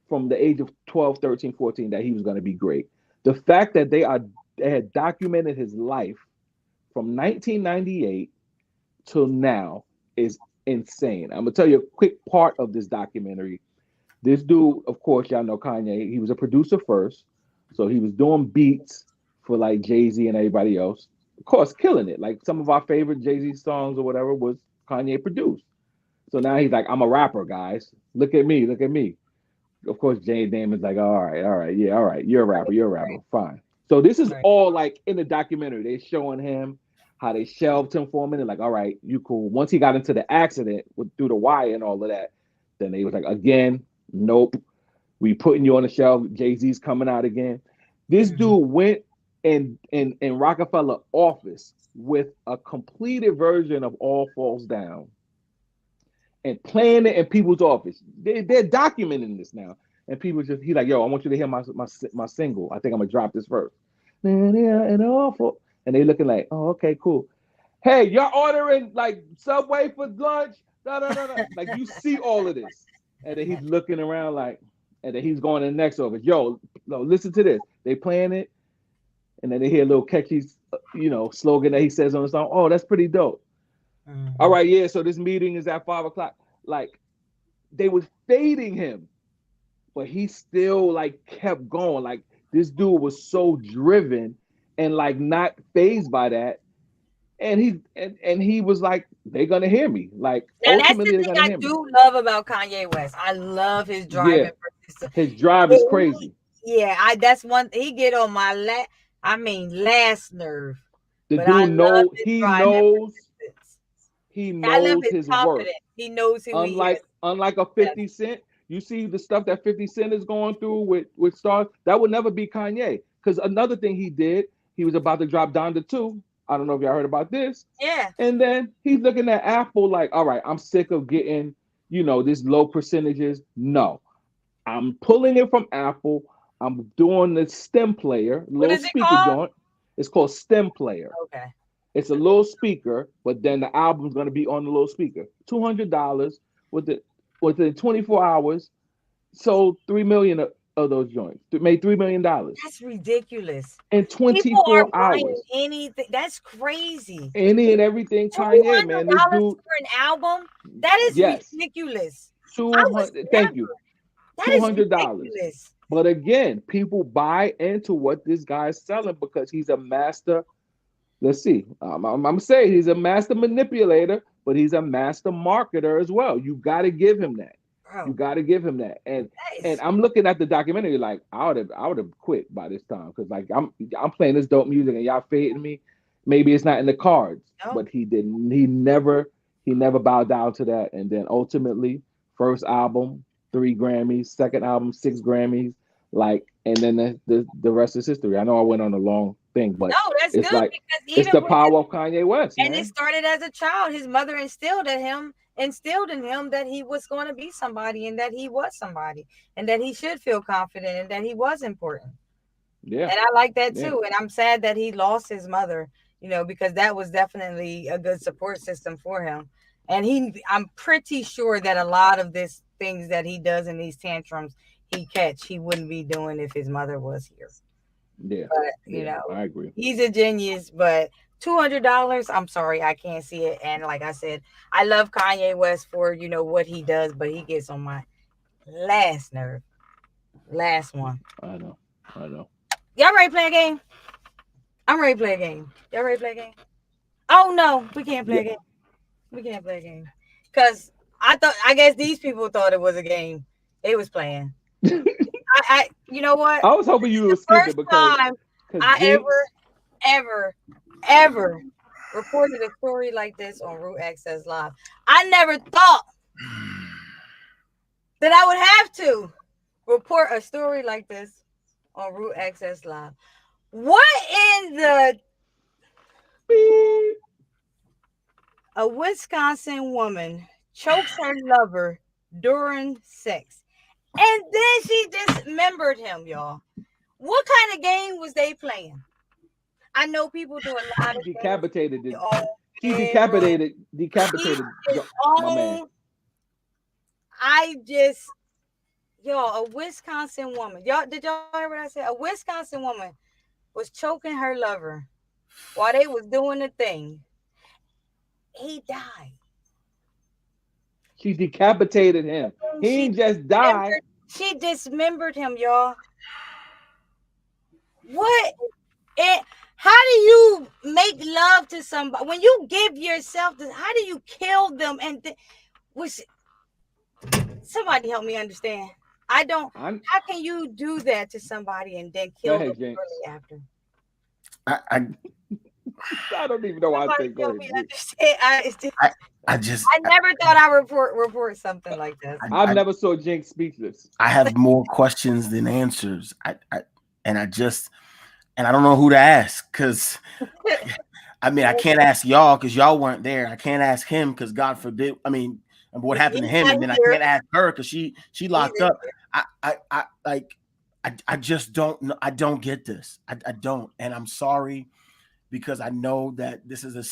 from the age of 12, 13, 14 that he was going to be great. The fact that they had documented his life from 1998 till now is insane. I'm gonna tell you a quick part of this documentary. This dude, of course, y'all know Kanye. He was a producer first, so he was doing beats for like Jay Z and everybody else. Of course, killing it. Like some of our favorite Jay Z songs or whatever was Kanye produced. So now he's like, I'm a rapper, guys. Look at me, look at me. Of course, Jay Damon's like, all right, yeah, all right. You're a rapper, Right. fine. So this is Right. all like in the documentary. They showing him how they shelved him for a minute. Like, all right, you cool. Once he got into the accident through the wire and all of that, then they was like, again, nope. We putting you on the shelf. Jay Z's coming out again. This Mhm. dude went in Rockefeller office with a completed version of All Falls Down and playing it in people's office. They're documenting this now, and people just he like, yo, I want you to hear my single. I think I'm gonna drop this first. And awful, and they looking like, oh, okay, cool. Hey, y'all ordering like Subway for lunch? Da da da da. Like you see all of this, and then he's looking around like, and then he's going to the next office. Yo, no, listen to this. They playing it, and then they hear a little catchy, slogan that he says on the song. Oh, that's pretty dope. All Mhm. right, yeah. So this meeting is at 5 o'clock. Like they was fading him, but he still like kept going. Like this dude was so driven and like not phased by that. And he was like, they're gonna hear me. Like Now that's the ultimately they're thing gonna I hear me. do love about Kanye West. I love his Yeah, driving persistence. his drive is crazy. Yeah, I that's one he get on my last nerve. The But I dude love know his he driving knows persistence. he I love knows his his worth. confidence. He knows who he is. Unlike a Yes. 50 Cent, you see the stuff that 50 Cent is going through with stars, that would never be Kanye. Because another thing he did, he was about to drop Donda 2. I don't know if y'all heard about this. Yeah. And then he's looking at Apple like, all right, I'm sick of getting, this low percentages. No, I'm pulling it from Apple. I'm doing the stem player, What little is it speaker called? joint. It's called stem player. Okay. It's a little speaker, but then the album's gonna be on the little speaker. $200 with it within 24 hours, sold 3 million of those joints. Made $3 million That's ridiculous. in People are 24 buying hours. anything. That's crazy. Any and everything Two Kanye, hundred man. This dollars dude, for an album? That is yes, ridiculous. I was 200. never. Thank you. That is $200. ridiculous. But again, people buy into what this guy's selling because he's a master. Let's see. I'm saying he's a master manipulator, but he's a master marketer as well. You got to give him that. You Bro, got to give him that. that And is I'm looking at the documentary like I would have quit by this time because like I'm playing this dope music and y'all fading me. Maybe it's not in the cards, no. but he didn't. He never bowed down to that. And then ultimately, first album, 3 Grammys. Second album, 6 Grammys. Like, and then the rest is history. I know I went on a long thing, No, but that's it's good like because it's even the with his, power of Kanye West, and it man. started as a child. His mother instilled in him that he was going to be somebody and that he was somebody and that he should feel confident and that he was important. Yeah, And I like that yeah, too. And I'm sad that he lost his mother, because that was definitely a good support system for him. And I'm pretty sure that a lot of this things that he does in these tantrums, he wouldn't be doing if his mother was here. yeah, But yeah. I agree. he's a genius. But $200, I'm sorry, I can't see it. And like I said, I love Kanye West for what he does, but he gets on my last nerve. Last one. I know. I know. Y'all ready to play a game? I'm ready to play a game. Y'all ready to play a game? Oh no, we can't play Yeah. a game. We can't play a game. Cause I guess these people thought it was a game. They was playing. You know what? I was hoping you The would skip it first because time I Jinx. ever reported a story like this on Root Access Live. I never thought that I would have to report a story like this on Root Access Live. What in the Beep. A Wisconsin woman chokes her lover during sex. And then she dismembered him, y'all. What kind of game was they playing? I know people do a lot She of things decapitated in it. their own She bedroom. decapitated His my man. own. A Wisconsin woman. Did y'all hear what I said? A Wisconsin woman was choking her lover while they was doing the thing. He died. She decapitated him. He She ain't just die. dismembered him, y'all. What? How do you make love to somebody when you give yourself to? How do you kill them? Which somebody help me understand. I don't. I'm, How can you do that to somebody and then go kill them ahead, Jinx. shortly after? I I don't even know why I Somebody say go help ahead, me Jinx. understand. I just I never thought I report something like this. I've I, never saw Jinx speechless. I have more questions than answers. And I don't know who to ask because I mean I can't ask y'all because y'all weren't there. I can't ask him because God forbid. I mean, what happened to He's him, not and then I here. can't ask her because she He's locked in up. here. I like I just don't know. I don't get this. I don't, and I'm sorry because I know that this is a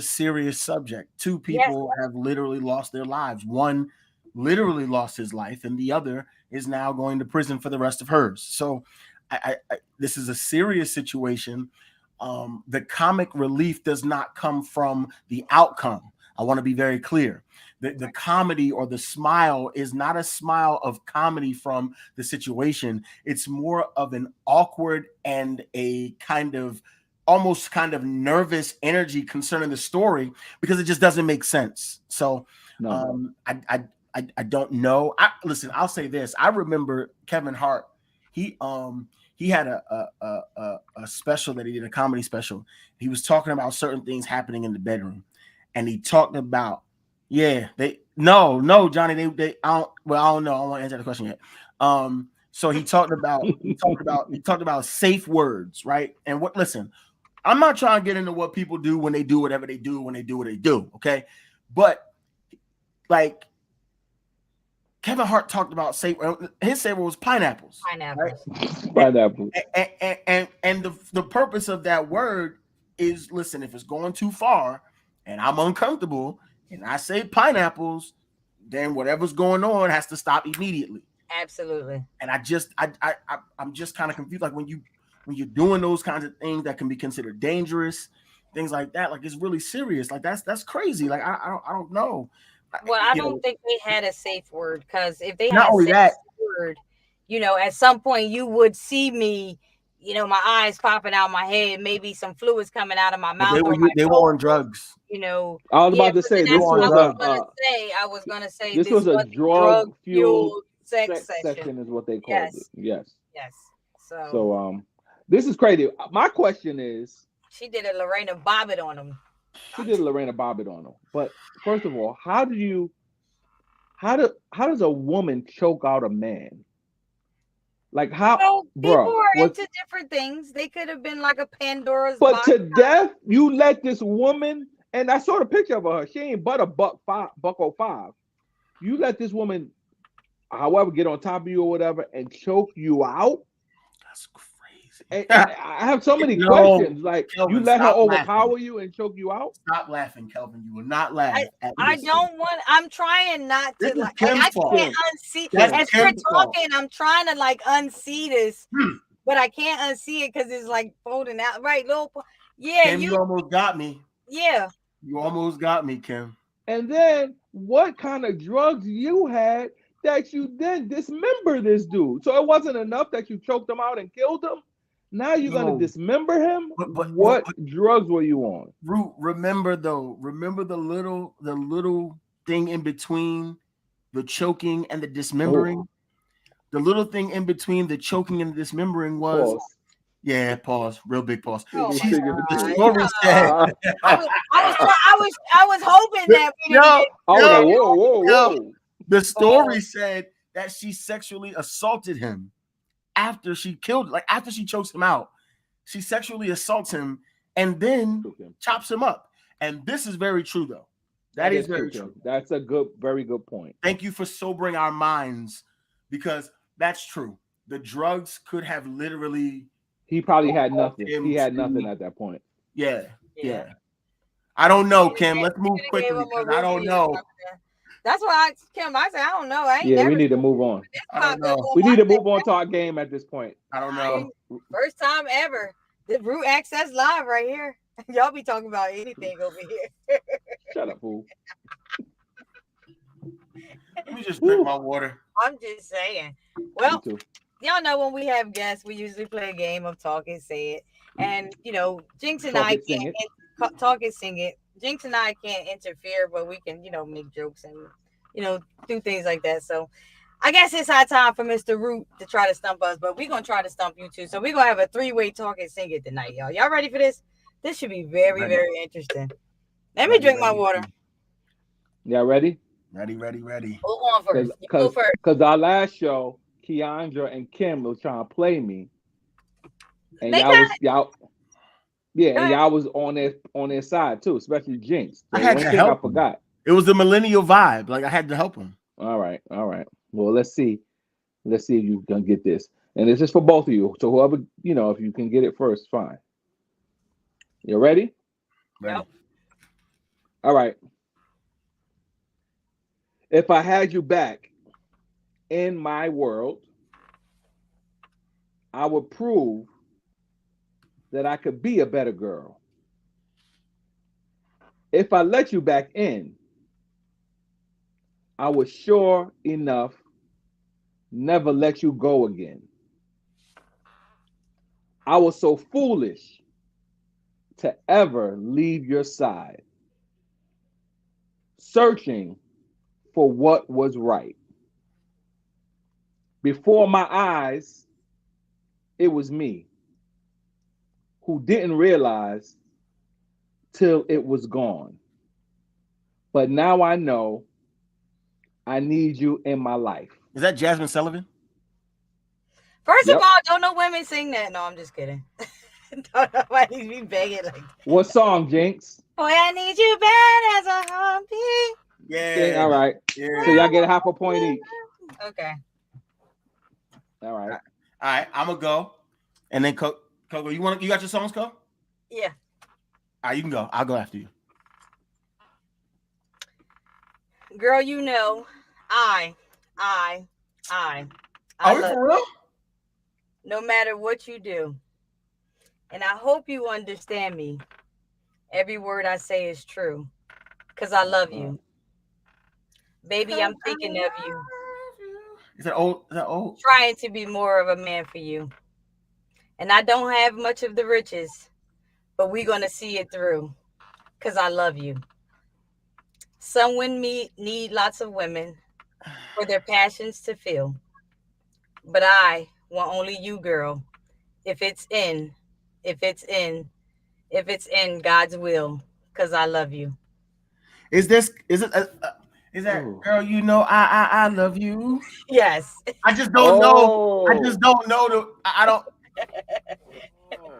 serious subject. Two Yes. people have literally lost their lives. One literally lost his life, and the other is now going to prison for the rest of hers. So, this is a serious situation. The comic relief does not come from the outcome. I want to be very clear. The comedy or the smile is not a smile of comedy from the situation. It's more of an awkward and a almost kind of nervous energy concerning the story because it just doesn't make sense. So No. I don't know. Listen, I'll say this. I remember Kevin Hart. He had a special that he did, a comedy special. He was talking about certain things happening in the bedroom, and he talked about Johnny, I don't know. I don't want to answer the question yet. So he talked about safe words, right? And listen, I'm not trying to get into what people do when they do whatever they do when they do what they do, okay? But like Kevin Hart talked about his safe word was pineapples. Pineapples. Right? Pineapple. And the purpose of that word is, listen, if it's going too far and I'm uncomfortable and I say pineapples, then whatever's going on has to stop immediately. Absolutely. And I'm just kind of confused. Like when you're doing those kinds of things that can be considered dangerous, things like that, like it's really serious. Like that's crazy. Like I don't know. Well, I You don't know, think they had a safe word, because if they had not a only safe that, word, at some point you would see me, my eyes popping out my head, maybe some fluids coming out of my but mouth or my they were on nose, drugs. I was Yeah, about to but then say They were that's this what on I was was drugs. gonna say. I was gonna say this this was a was a drug drug-fueled fueled sex sex session. session, is what they called it. Yes, Yes. yes. So So this is crazy. My question is, she did a Lorena Bobbitt on him. she did Lorena Bobbitt on him. But first of all, how does a woman choke out a man? Like how, So people bruh, are was into different things. They could have been like a Pandora's but box. to death, you let this woman, and I saw the picture of her. She ain't but a buck 05. You let this woman, however, get on top of you or whatever and choke you out. That's crazy. And I have so many No, questions. Like, Kelvin, you let her stop overpower laughing. you and choke you out? Stop laughing, Kelvin. You will not laugh at I this. don't want. I'm trying not This to is like. Kim's I fault. can't Kim, unsee. That's As we're Kim's fault. talking, I'm trying to like unsee this, but I can't unsee it because it's like folding out. Right, little. Yeah, Kim, you almost got me. Yeah. You almost got me, Kim. And then what kind of drugs you had that you then dismember this dude? So it wasn't enough that you choked him out and killed him. Now you're gonna No. dismember him. But What drugs were you on? Root, remember the little thing in between the choking and the dismembering. Oh, The little thing in between the choking and the dismembering was pause. pause, real big pause. Oh This my thing in The God. between. story said, I was hoping that we didn't yo, get. I was like, yo, whoa. the story said that she sexually assaulted him after she after she chokes him out. She sexually assaults him and then chops him up. And this is very true, though. That is very true. That's a very good point. Thank you for sobering our minds, because that's true. The drugs could have literally. He probably had nothing. He had nothing at that point. Yeah. I don't know, Kim. Let's move quickly Gave him a because I don't review. know. That's why Kim, I said I don't know. I ain't Yeah, never we need to move on. I don't know. We need to move on to our game at this point. I don't know. First time ever. The Root Access Live right here. Y'all be talking about anything over here. Shut up, fool. Let me just drink my water. I'm just saying. Well, y'all know when we have guests, we usually play a game of talk and say it. And, Jinx and I can't talk and sing it. Jinx and I can't interfere, but we can, make jokes and, do things like that. So I guess it's our time for Mr. Root to try to stump us, but we're going to try to stump you too. So we're going to have a 3-way talk and sing it tonight, y'all. Y'all ready for this? This should be very, very interesting. Let me drink my water. Y'all ready? Ready. Who on first? You go first. Because our last show, Keandra and Kim was trying to play me. And y'all was on their side too, especially Jinx. I had to help. I forgot. It was the millennial vibe. Like I had to help him. All right. Well, let's see. Let's see if you can get this. And it's just for both of you. So whoever, if you can get it first, fine. You ready? Ready. Yep. All right. If I had you back in my world, I would prove that I could be a better girl. If I let you back in, I would sure enough never let you go again. I was so foolish to ever leave your side, searching for what was right. Before my eyes, it was me who didn't realize till it was gone. But now I know I need you in my life. Is that Jasmine Sullivan? First of all, don't know women sing that. No, I'm just kidding. Don't nobody be begging like that. What song, Jinx? Boy, I need you bad as a heartbeat. Yeah. Sing, all right. Yeah. So y'all get half a point each. Okay. All right. All right. I'm gonna go, and then Coco, you got your songs, Coco? Yeah. All right, you can go. I'll go after you. Girl, I I Are we love for real? no matter what you do. And I hope you understand me. Every word I say is true. Because I love you. Baby, I'm thinking of you. Is that old? Is that old? Trying to be more of a man for you. And I don't have much of the riches, but we're going to see it through. Because I love you. Some women need lots of women for their passions to fill. But I want only you, girl. If it's in, if it's in, if it's in God's will. Because I love you. Is this? Is it? Is that Ooh. girl? You know, I love you. Yes. I just don't know. I Oh. just don't know the. I don't. Oh.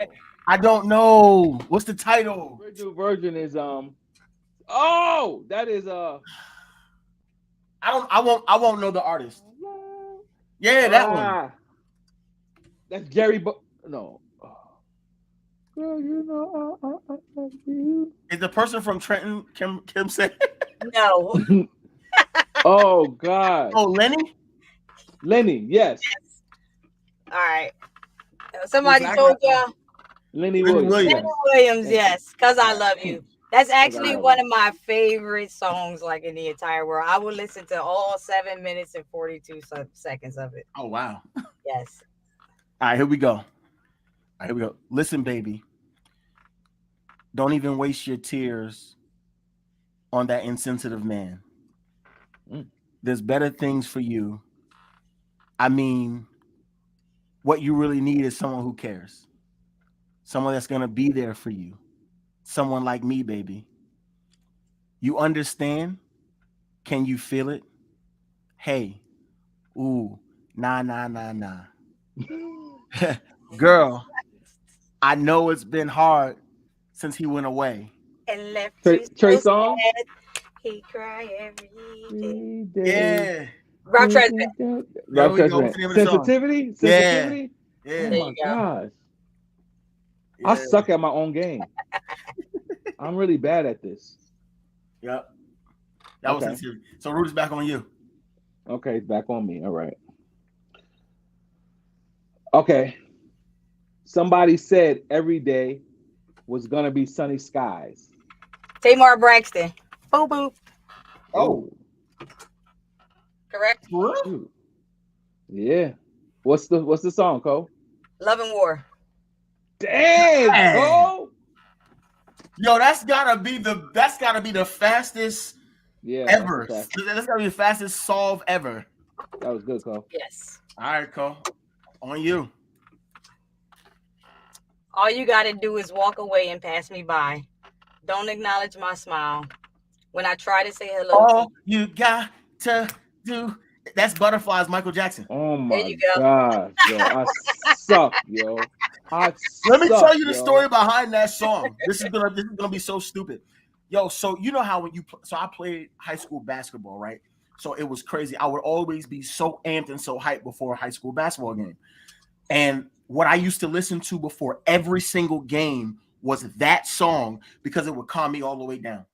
I don't know. What's the title? Original version is Oh, that is I don't. I won't. I won't know the artist. Yeah, that one. That's Jerry. No. Oh. Girl, you know I love you. Is the person from Trenton Kim said? No. Oh God. Oh, Lenny. Lenny, yes. All right. Somebody Listen, I told got y'all. Lenny Lenny Williams. Williams. Lenny Yes. Williams, yes. Because I love you. That's 'Cause I actually love one you. of my favorite songs, like in the entire world. I will listen to all 7 minutes and 42 seconds of it. Oh wow. Yes. All right, here we go. All right, here we go. Listen, baby. Don't even waste your tears on that insensitive man. Mm. There's better things for you. I mean, what you really need is someone who cares. Someone that's going to be there for you. Someone like me, baby. You understand? Can you feel it? Hey, ooh, nah, nah, nah, nah. Girl, I know it's been hard since he went away. And left you Trey so Songz. sad. He cry every day. Yeah. Rob Tresvant. There Rob we go. What's Tresvant. the name of the song? Sensitivity? Yeah. Sensitivity? Yeah. Oh There my you go. gosh. Yeah. I suck at my own game. I'm really bad at this. Yep. That was Okay. sincere. So Ruth is back on you. Okay, it's back on me. All right. Okay. Somebody said every day was gonna be sunny skies. Tamar Braxton. Boo boo. Oh, Correct? shoot. Yeah. What's the song, Cole? Love and War. Dang, Dang. Cole. Yo, that's gotta be the fastest Yeah, ever. that's fast. That's gotta be the fastest solve ever. That was good, Cole. Yes. All right, Cole. On you. All you got to do is walk away and pass me by. Don't acknowledge my smile. When I try to say hello to All you got to do. That's Butterflies, Michael Jackson. Oh There my you go. gosh, yo. I suck, yo. I Let me suck, tell you the yo. story behind that song. This is gonna be so stupid. Yo, so you know how when so I played high school basketball, right? So it was crazy. I would always be so amped and so hyped before a high school basketball game. And what I used to listen to before every single game was that song because it would calm me all the way down.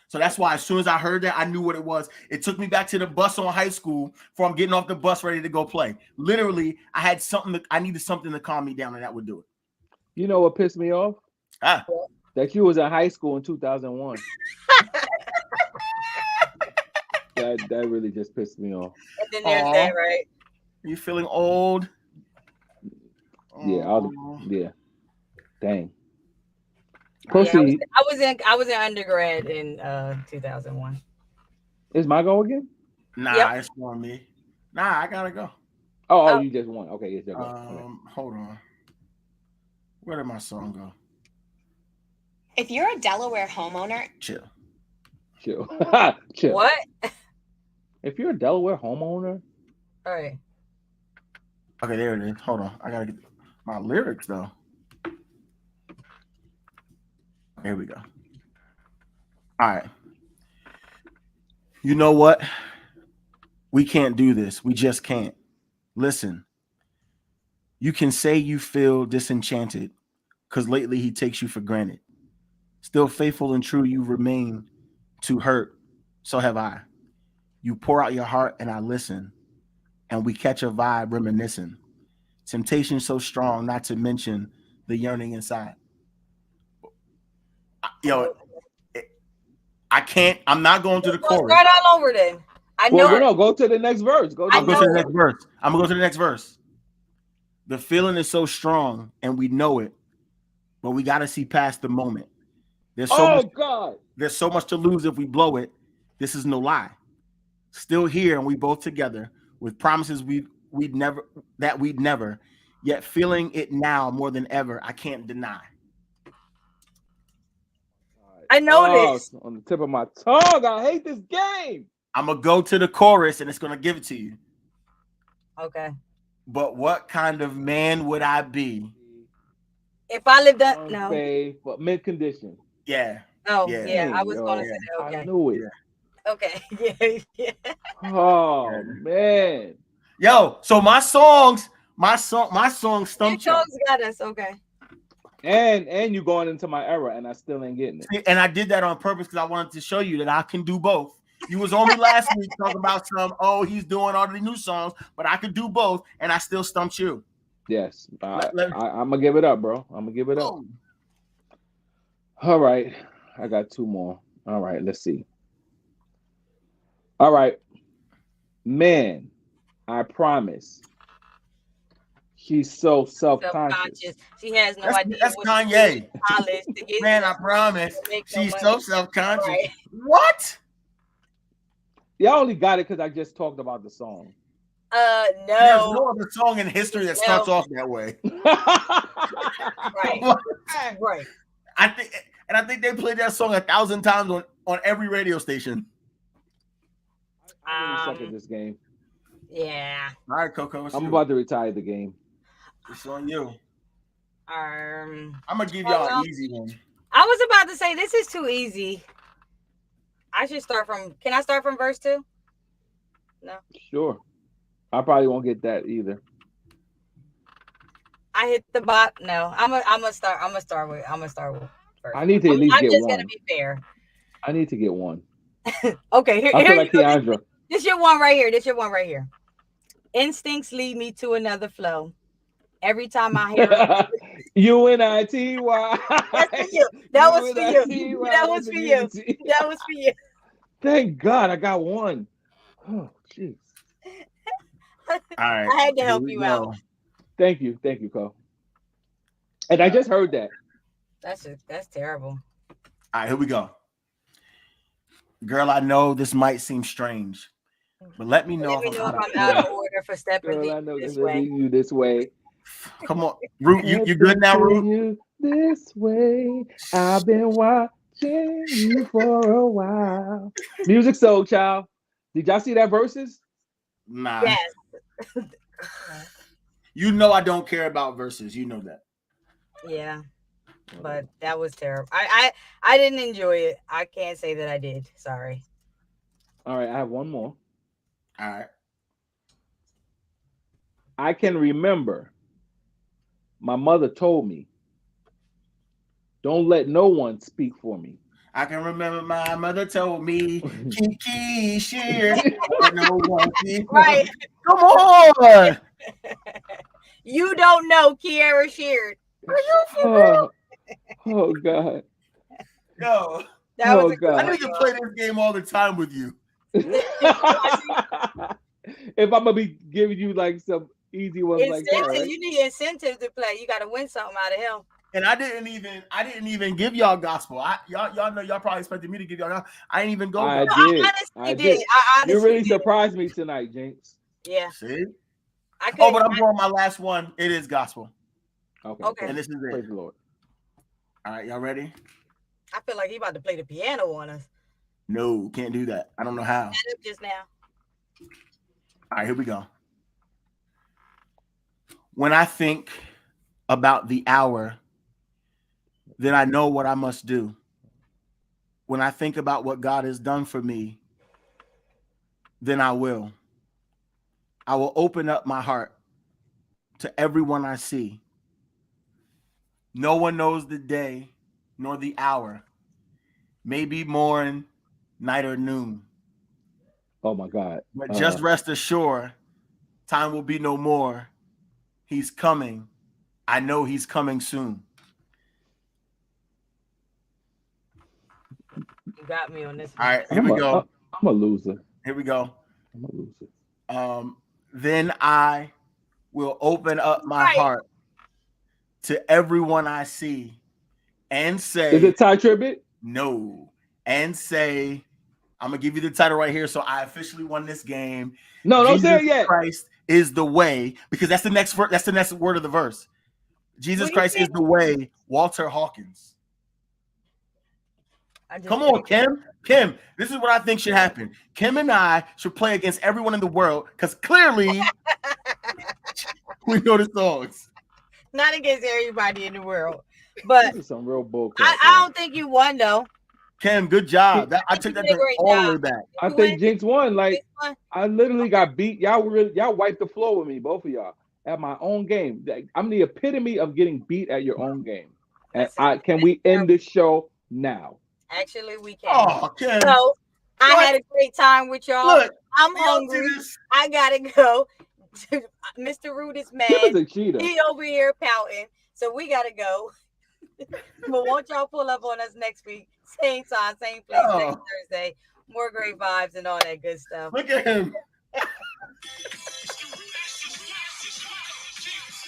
So that's why as soon as I heard that, I knew what it was. It took me back to the bus on high school before I'm getting off the bus ready to go play. Literally, I needed something to calm me down, and that would do it. You know what pissed me off? Ah. That you was in high school in 2001. that really just pissed me off. And then there's that, right? Are you feeling old? Yeah, yeah. Dang. Yeah, Proceed. I was in undergrad in 2001. Is my go again? Nah, Yep. it's for me. Nah, I gotta go. Oh, you just won. Okay, it's your go. Okay. Hold on. Where did my song go? If you're a Delaware homeowner, Chill. Chill. Chill. What? If you're a Delaware homeowner, All right. Okay, there it is. Hold on. I gotta get my lyrics though. There we go. All right. You know what? We can't do this. We just can't. Listen. You can say you feel disenchanted because lately he takes you for granted. Still faithful and true, you remain to hurt. So have I. You pour out your heart and I listen. and we catch a vibe reminiscing. Temptation so strong, not to mention the yearning inside. Yo, I can't. I'm not going to the Well, chorus. start all over then. I Well, know. no, go to the next verse. I'll go to the know next verse. I'm gonna go to the next verse. The feeling is so strong, and we know it, but we got to see past the moment. There's so much. God. There's so much to lose if we blow it. This is no lie. Still here, and we both together with promises we'd never. Yet feeling it now more than ever, I can't deny. I know this. On the tip of my tongue. I hate this game. I'm gonna go to the chorus, and it's gonna give it to you. Okay. But what kind of man would I be? If I lived up, no. But mid condition. Yeah. Oh, Yeah. yeah. I was gonna Yeah. say that. Okay. I knew it. Okay. Yeah. Oh man. Yo, so my song Your stumped you. songs got us. Okay. And you going into my era, and I still ain't getting it. And I did that on purpose because I wanted to show you that I can do both. You was on me last week talking about he's doing all the new songs, but I could do both, and I still stumped you. Yes. I'm gonna give it up, bro. I'm gonna give it up. All right. I got two more. All right, let's see. All right. Man, I promise. She's so self-conscious. She has no That's idea. that's what Kanye. College to get Man, I promise. She's so self-conscious. Right. What? Y'all only got it because I just talked about the song. There's No. no other song in history that starts off that way. Right. Right. I think they played that song 1,000 times on every radio station. I really suck at this game. Yeah. All right, Koko. I'm about to retire the game. It's on you. I'm gonna give y'all an easy one. I was about to say this is too easy. I should start from. Can I start from verse 2? No. Sure. I probably won't get that either. I hit the bot. No. I'm gonna start with first. I need to at least I'm get just one. gonna be fair. I need to get one. Okay. Here I feel you like go. Keandra. This your one right here. Instincts lead me to another flow. Every time I hear it, UNITY. that's for you. That was for you. That was for you. That was for you. Thank God I got one. Oh, jeez. All right. I had to help you out. Thank you, Cole. And I just heard that. That's terrible. All right, here we go. Girl, I know this might seem strange, but let me know if I'm I'm out of order for stepping Girl, I know this this way. you this way. Come on, Root. You good now, Root? You this way. I've been watching you for a while. Music Soul Child. Did y'all see that verses? Nah. Yes. You know I don't care about verses. You know that. Yeah. But that was terrible. I didn't enjoy it. I can't say that I did. Sorry. All right, I have one more. All right. I can remember my mother told me, don't let no one speak for me. I can remember my mother told me, Kiki Shear, no one speak for me. Right. Come on. You don't know Kiara Sheard. Oh God. Yo. That was Oh, a God. I need to play this game all the time with you. If I'm gonna be giving you like some easy ones like that, right? You need incentive to play. You got to win something out of him. And I didn't even give y'all gospel. Y'all know y'all probably expected me to give y'all gospel. I didn't even go. I I did. honestly You really did. surprised me tonight, Jinx. Yeah. See? But I'm going my last one. It is gospel. Okay. And this is it. Praise the Lord. All right, y'all ready? I feel like he about to play the piano on us. No, can't do that. I don't know how. Just now. All right, here we go. When I think about the hour, then I know what I must do. When I think about what God has done for me, then I will. I will open up my heart to everyone I see. No one knows the day nor the hour, maybe morn, night, or noon. Oh my God. But just rest assured, Time will be no more. He's coming. I know he's coming soon. You got me on this All one. right, here we go. I'm a loser. Here we go. I'm a loser. Then I will open up my Right. heart to everyone I see and say, Is it Ty Tribbett? no, and say, I'm gonna give you the title right here. So I officially won this game. No, don't say it Jesus yet. Christ is the way, because that's the next word of the verse. Jesus What do you Christ is think? the way. Walter Hawkins. Come on, Kim. Kim, this is what I think should happen. Kim and I should play against everyone in the world because clearly we know the songs. Not against everybody in the world, but This is some real bullcrap. I don't think you won though. Kim, good job. I took that thing all the way back. I think Jinx won. Like, I literally got beat. Y'all wiped the floor with me, both of y'all, at my own game. I'm the epitome of getting beat at your own game. And can we end this show now? Actually, we can. Oh, Kim. So I had a great time with y'all. Look, I'm hungry. I gotta go. Mr. Root is mad. Kim is a cheater. He over here pouting. So we gotta go. But won't y'all pull up on us next week? Same time, same place, next Thursday. More great vibes and all that good stuff. Look at him.